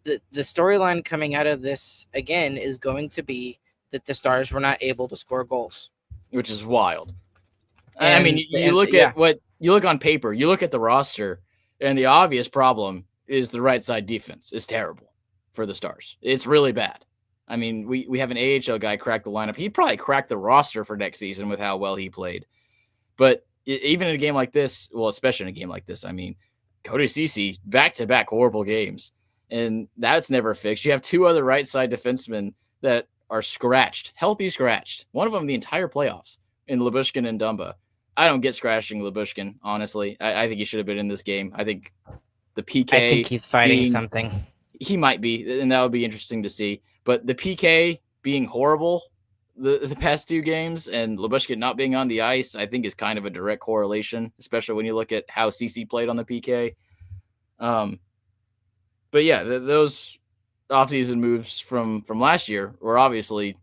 the storyline coming out of this again is going to be that the Stars were not able to score goals, which is wild. I mean, you look at what you look on paper, you look at the roster, and the obvious problem is the right side defense is terrible for the Stars. It's really bad. I mean, we have an AHL guy crack the lineup. He'd probably crack the roster for next season with how well he played. But even in a game like this, well, especially in a game like this, I mean, Cody Ceci, back-to-back horrible games. And that's never fixed. You have 2 other right side defensemen that are healthy scratched. One of them the entire playoffs in Lyubushkin and Dumba. I don't get scratching Lyubushkin, honestly. I think he should have been in this game. I think the PK... I think he's fighting something. He might be, and that would be interesting to see. But the PK being horrible the past 2 games and Lyubushkin not being on the ice, I think is kind of a direct correlation, especially when you look at how CC played on the PK. But yeah, those offseason moves from last year were obviously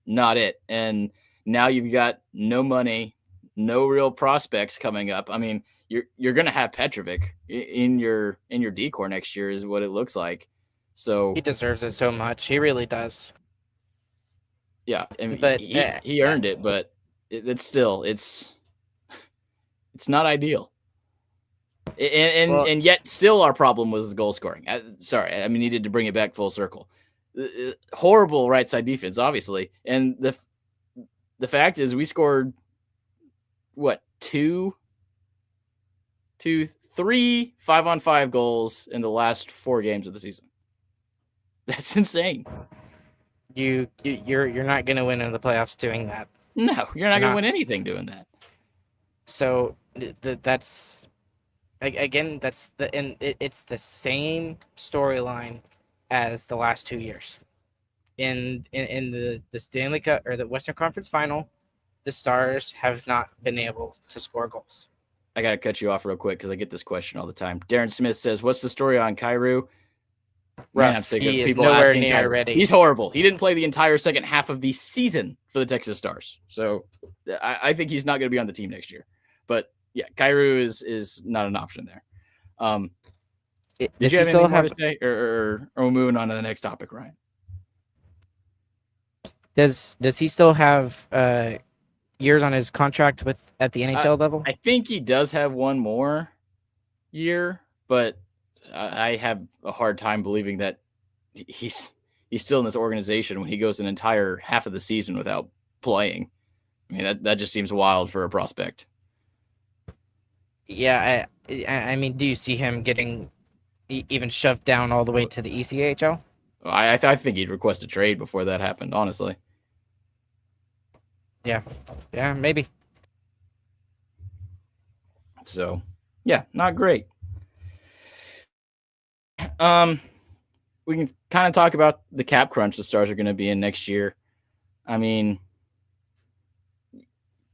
not it. And now you've got no money, no real prospects coming up. I mean, you're going to have Petrovic in your decor next year is what it looks like. So He deserves it so much. He really does. yeah, I mean, But he earned it, but it's not ideal. And yet still our problem was the goal scoring. Sorry, I mean, needed to bring it back full circle. Horrible right side defense, obviously, and the fact is we scored what 3 5-on-5 goals in the last 4 games of the season. That's insane. You're not going to win in the playoffs doing that. No, you're not going to win anything doing that. So that's again, it's the same storyline as the last 2 years. In the Stanley Cup or the Western Conference Final, the Stars have not been able to score goals. I got to cut you off real quick because I get this question all the time. Darren Smith says, "What's the story on Kyrou?" Man, I'm sick of people asking Kyrou. Ready. He's horrible. He didn't play the entire second half of the season for the Texas Stars, so I think he's not going to be on the team next year. But yeah, Kyrou is not an option there. Did you have anything more to say, or are we moving on to the next topic, Ryan? Does he still have years on his contract at the NHL level? I think he does have one more year, but I have a hard time believing that he's still in this organization when he goes an entire half of the season without playing. I mean, that just seems wild for a prospect. Yeah, I mean, do you see him getting even shoved down all the way to the ECHL? I think he'd request a trade before that happened, honestly. Yeah, maybe. So, yeah, not great. We can kind of talk about the cap crunch the Stars are going to be in next year. I mean,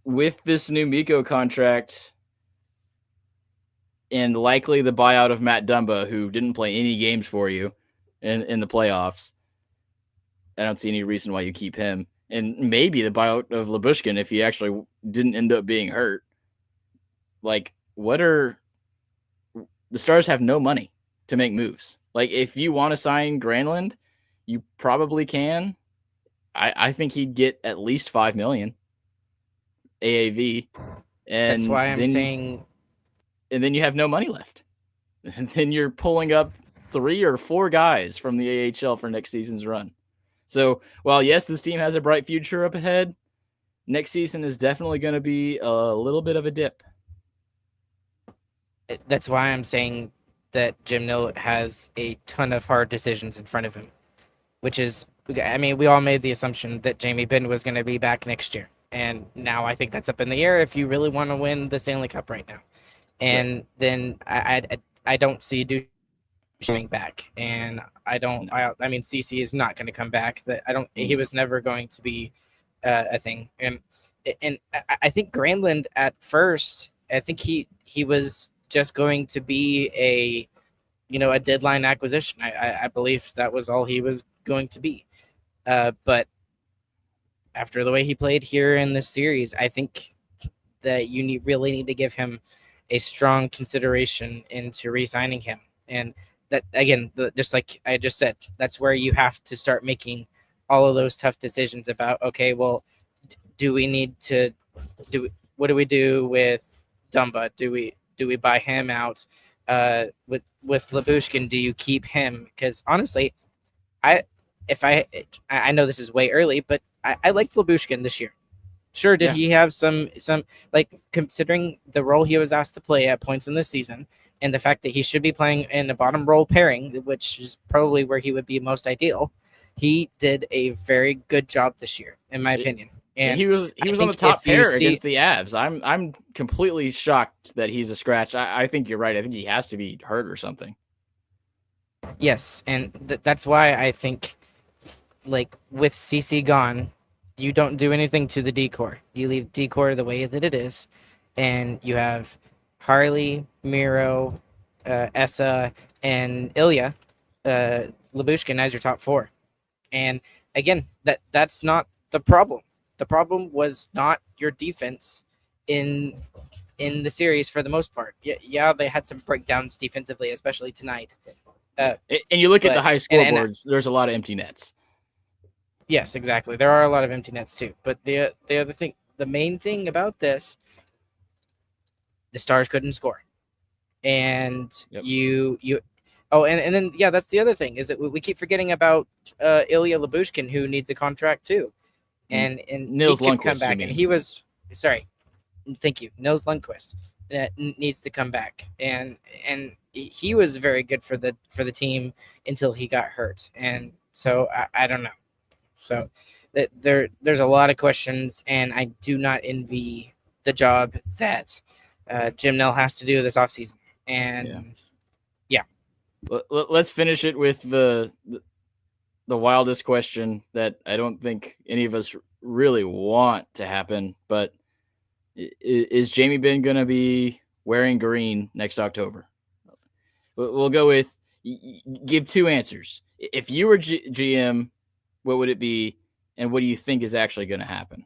with this new Mikko contract and likely the buyout of Matt Dumba, who didn't play any games for you in the playoffs, I don't see any reason why you keep him. And maybe the buyout of Lyubushkin if he actually didn't end up being hurt. Like, the Stars have no money to make moves. Like, if you want to sign Granlund, you probably can. I think he'd get at least $5 million AAV. And that's why I'm saying. And then you have no money left. And then you're pulling up 3 or 4 guys from the AHL for next season's run. So, while yes, this team has a bright future up ahead, next season is definitely going to be a little bit of a dip. That's why I'm saying that Jim Nill has a ton of hard decisions in front of him, which is, I mean, we all made the assumption that Jamie Benn was going to be back next year. And now I think that's up in the air if you really want to win the Stanley Cup right now. And then I don't see Duchesne coming back. And I mean, CC is not going to come back. He was never going to be a thing. And I think Granlund at first, I think he was just going to be a deadline acquisition. I believe that was all he was going to be. But after the way he played here in this series, I think that you really need to give him a strong consideration into re-signing him. And that, again, just like I just said, that's where you have to start making all of those tough decisions about, okay, well, do we need to what do we do with Dumba? Do we buy him out? With Lyubushkin, do you keep him? Because honestly, I know this is way early, but I liked Lyubushkin this year. Sure, did he have some like, considering the role he was asked to play at points in this season, and the fact that he should be playing in a bottom role pairing, which is probably where he would be most ideal. He did a very good job this year, in my opinion. And he was on the top pair against the Avs. I'm completely shocked that he's a scratch. I think you're right. I think he has to be hurt or something. Yes, and that's why I think, like, with CC gone, you don't do anything to the decor. You leave decor the way that it is, and you have Harley, Miro, Essa, and Ilya Lyubushkin as your top four. And again, that's not the problem. The problem was not your defense in the series for the most part. Yeah, they had some breakdowns defensively, especially tonight. And you look at the high scoreboards, there's a lot of empty nets. Yes, exactly. There are a lot of empty nets too. But the other thing, the main thing about this, the Stars couldn't score. And you and then that's the other thing is that we keep forgetting about Ilya Lyubushkin, who needs a contract too. And Nils he could Lundqvist, come back, and he was thank you, Nils Lundqvist needs to come back, and he was very good for the team until he got hurt, and so I don't know. So there's a lot of questions, and I do not envy the job that Jim Nill has to do this offseason. And let's finish it with the wildest question that I don't think any of us really want to happen, but is Jamie Benn going to be wearing green next October? We'll go with give two answers. If you were GM, what would it be, and what do you think is actually going to happen?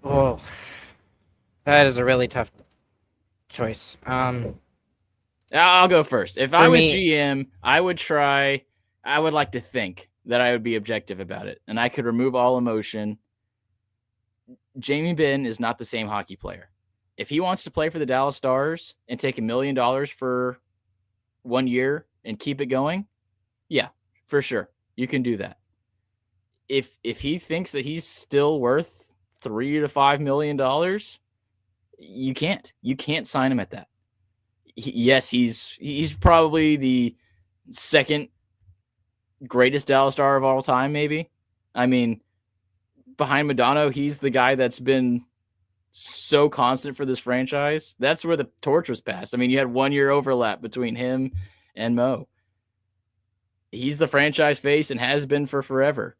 Oh, that is a really tough choice. I'll go first. If I was GM, I would like to think that I would be objective about it, and I could remove all emotion. Jamie Benn is not the same hockey player. If he wants to play for the Dallas Stars and take $1 million for 1 year and keep it going, yeah, for sure. You can do that. If he thinks that he's still worth $3 to $5 million, you can't sign him at that. Yes, he's probably the second greatest Dallas Star of all time, maybe. I mean, behind Modano, he's the guy that's been so constant for this franchise. That's where the torch was passed. I mean, you had 1 year overlap between him and Mo. He's the franchise face and has been for forever.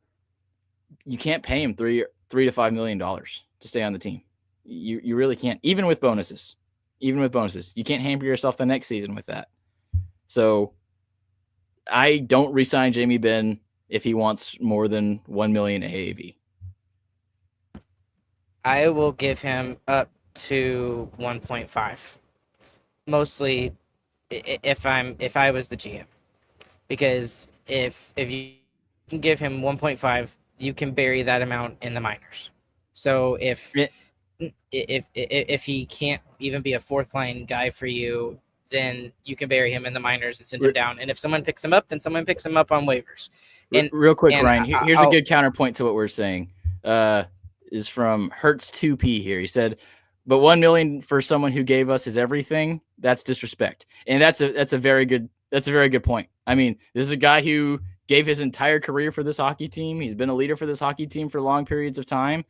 You can't pay him $3 to $5 million to stay on the team. You really can't, even with bonuses. You can't hamper yourself the next season with that. So I don't re-sign Jamie Benn if he wants more than $1 million AAV. I will give him up to 1.5. Mostly if I was the GM. Because if you can give him 1.5, you can bury that amount in the minors. So if he can't even be a fourth line guy for you, then you can bury him in the minors and send him down. And if someone picks him up, then someone picks him up on waivers. And real quick, Ryan, here's a good counterpoint to what we're saying. Is from Hertz 2P here. He said, but $1 million for someone who gave us his everything, that's disrespect. And that's a very good point. I mean, this is a guy who gave his entire career for this hockey team. He's been a leader for this hockey team for long periods of time.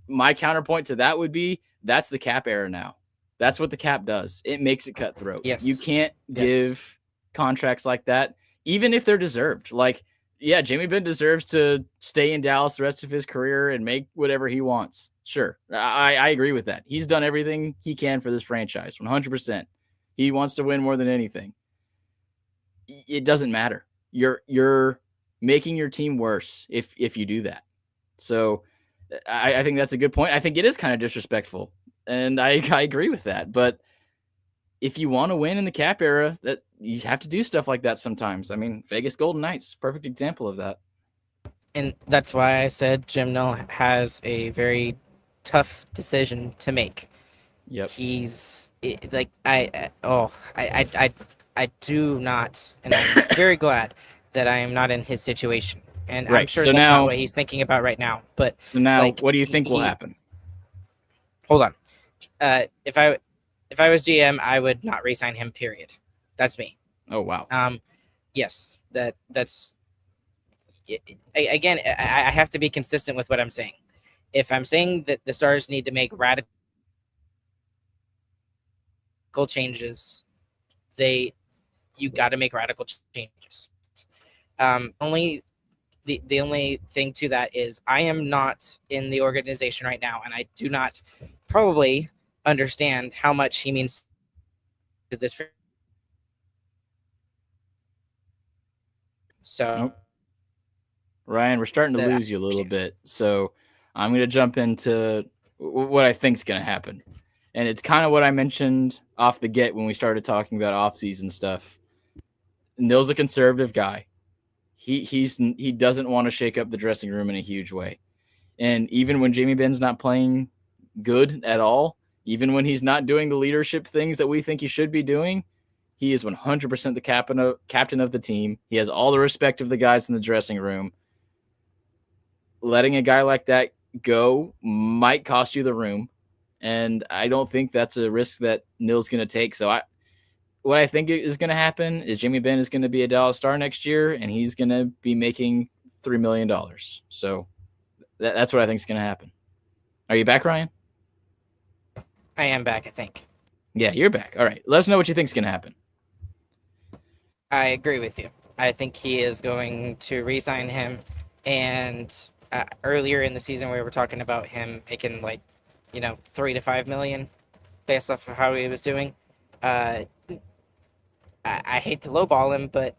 My counterpoint to that would be that's the cap era now. That's what the cap does. It makes it cutthroat. Yes. You can't give contracts like that, even if they're deserved. Like, yeah, Jamie Benn deserves to stay in Dallas the rest of his career and make whatever he wants. Sure. I agree with that. He's done everything he can for this franchise, 100%. He wants to win more than anything. It doesn't matter. You're making your team worse if you do that. So I think that's a good point. I think it is kind of disrespectful, and I agree with that. But if you want to win in the cap era, that you have to do stuff like that sometimes. I mean, Vegas Golden Knights, perfect example of that. And that's why I said Jim Nill has a very tough decision to make. Yep. He's like I do not, and I'm very glad that I am not in his situation. And I'm sure that's not what he's thinking about right now. But so now, what do you think will happen? Hold on. If I was GM, I would not re-sign him. Period. That's me. Oh wow. Yes. That's. Again, I have to be consistent with what I'm saying. If I'm saying that the Stars need to make radical changes, you got to make radical changes. The only thing to that is I am not in the organization right now, and I do not probably understand how much he means to this So, Ryan, we're starting to lose you a little bit. So I'm going to jump into what I think is going to happen. And it's kind of what I mentioned off the get when we started talking about offseason stuff. Nill's a conservative guy. He doesn't want to shake up the dressing room in a huge way. And even when Jamie Benn's not playing good at all, even when he's not doing the leadership things that we think he should be doing, he is 100% the captain of the team. He has all the respect of the guys in the dressing room. Letting a guy like that go might cost you the room. And I don't think that's a risk that Nill's going to take. So what I think is going to happen is Jamie Benn is going to be a Dallas Star next year, and he's going to be making $3 million. So that's what I think is going to happen. Are you back, Ryan? I am back, I think. Yeah, you're back. All right. Let us know what you think is going to happen. I agree with you. I think he is going to re-sign him. And earlier in the season, we were talking about him making $3 to $5 million based off of how he was doing. I hate to lowball him, but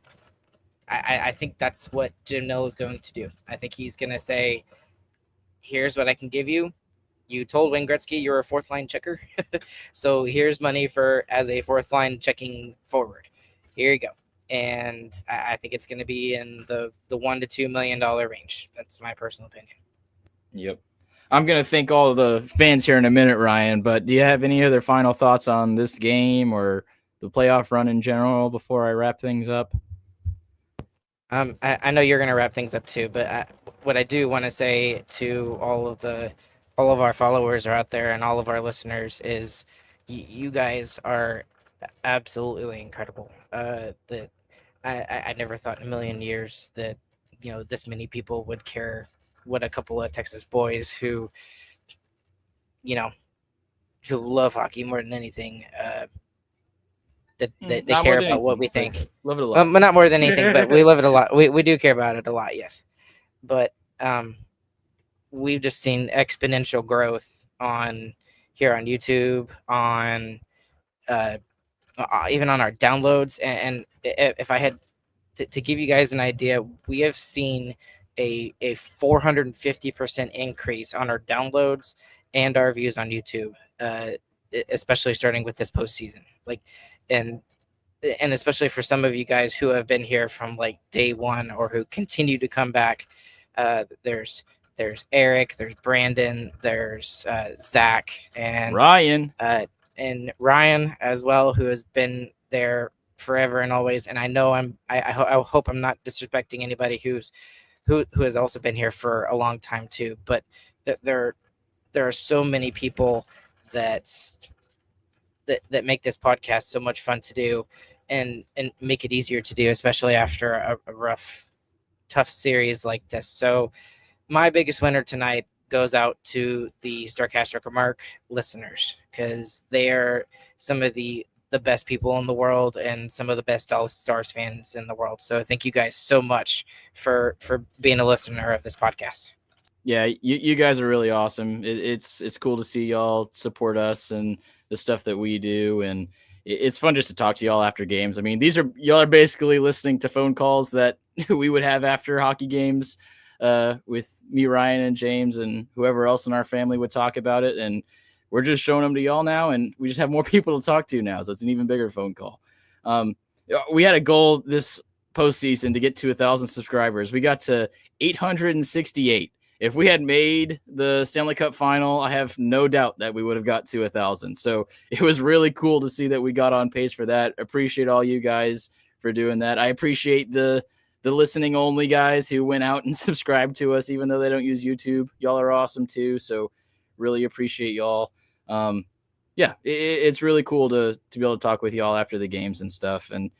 I think that's what Jim Nill is going to do. I think he's going to say, here's what I can give you. You told Wayne Gretzky you're a fourth line checker. So here's money as a fourth line checking forward. Here you go. And I think it's going to be in the $1 to $2 million range. That's my personal opinion. Yep. I'm going to thank all of the fans here in a minute, Ryan, but do you have any other final thoughts on this game or the playoff run in general before I wrap things up? I know you're going to wrap things up too, but what I do want to say to all of our followers are out there and all of our listeners is you guys are absolutely incredible. That I never thought in a million years that this many people would care what a couple of Texas boys who love hockey more than anything that they care about what we think. Love it a lot. Not more than anything, but we love it a lot. We do care about it a lot, yes. But we've just seen exponential growth here on YouTube, on even on our downloads. And if I had to give you guys an idea, we have seen a 450% increase on our downloads and our views on YouTube, especially starting with this postseason. And especially for some of you guys who have been here from day one or who continue to come back. There's Eric, there's Brandon, there's Zach, and Ryan, as well, who has been there forever and always. And I know I hope I'm not disrespecting anybody who has also been here for a long time too. But there are so many people that make this podcast so much fun to do and make it easier to do, especially after a rough, tough series like this. So my biggest winner tonight goes out to the Starcast Remark listeners, because they are some of the best people in the world and some of the best Dallas Stars fans in the world. So thank you guys so much for being a listener of this podcast. Yeah, you guys are really awesome. It's cool to see y'all support us and the stuff that we do, and it's fun just to talk to y'all after games. I mean, y'all are basically listening to phone calls that we would have after hockey games with me, Ryan, and James, and whoever else in our family would talk about it. And we're just showing them to y'all now, and we just have more people to talk to now, so it's an even bigger phone call. We had a goal this postseason to get to 1,000 subscribers. We got to 868. If we had made the Stanley Cup Final, I have no doubt that we would have got to 1,000. So it was really cool to see that we got on pace for that. Appreciate all you guys for doing that. I appreciate the listening only guys who went out and subscribed to us, even though they don't use YouTube. Y'all are awesome too. So really appreciate y'all. It's really cool to be able to talk with y'all after the games and stuff. And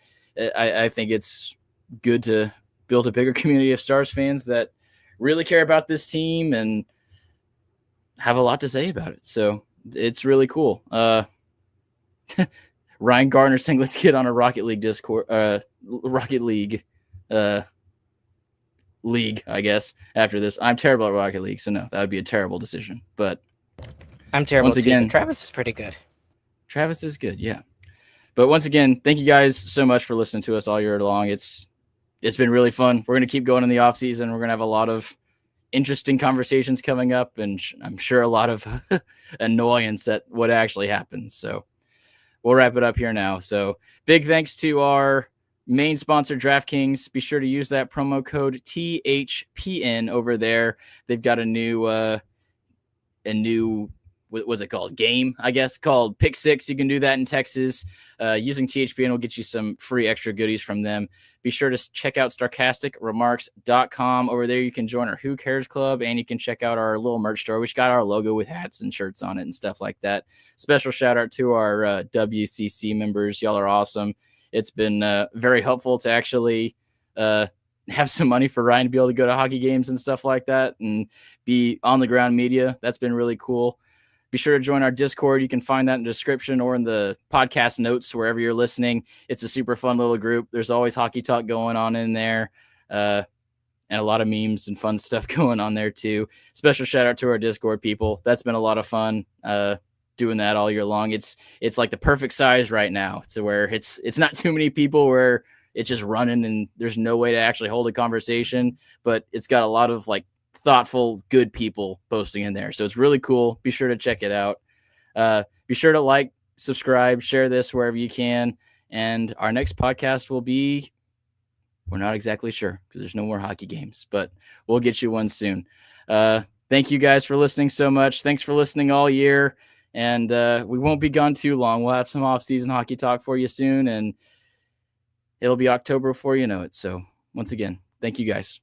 I think it's good to build a bigger community of Stars fans that really care about this team and have a lot to say about it. So it's really cool. Ryan Gardner saying, let's get on a Rocket League Discord, Rocket League league, I guess, after this. I'm terrible at Rocket League, so no, that would be a terrible decision. But I'm terrible once again, too. Travis is pretty good. Travis is good, yeah. But once again, thank you guys so much for listening to us all year long. It's it's been really fun. We're going to keep going in the off season. We're going to have a lot of interesting conversations coming up, and I'm sure a lot of annoyance at what actually happens. So we'll wrap it up here now. So big thanks to our main sponsor, DraftKings. Be sure to use that promo code THPN over there. They've got a new what's it called? Game, I guess, called Pick Six. You can do that in Texas. Using THPN will get you some free extra goodies from them. Be sure to check out sarcasticremarks.com. Over there, you can join our Who Cares Club, and you can check out our little merch store, which got our logo with hats and shirts on it and stuff like that. Special shout out to our WCC members. Y'all are awesome. It's been very helpful to actually have some money for Ryan to be able to go to hockey games and stuff like that and be on the ground media. That's been really cool. Be sure to join our Discord. You can find that in the description or in the podcast notes, wherever you're listening. It's a super fun little group. There's always hockey talk going on in there, and a lot of memes and fun stuff going on there too. Special shout out to our Discord people. That's been a lot of fun doing that all year long. It's like the perfect size right now, to where it's not too many people where it's just running and there's no way to actually hold a conversation, but it's got a lot of like thoughtful, good people posting in there. So it's really cool. Be sure to check it out. Be sure to like, subscribe, share this wherever you can. And our next podcast will be, we're not exactly sure because there's no more hockey games, but we'll get you one soon. Thank you guys for listening so much. Thanks for listening all year. And we won't be gone too long. We'll have some off-season hockey talk for you soon, and it'll be October before you know it. So once again, thank you guys.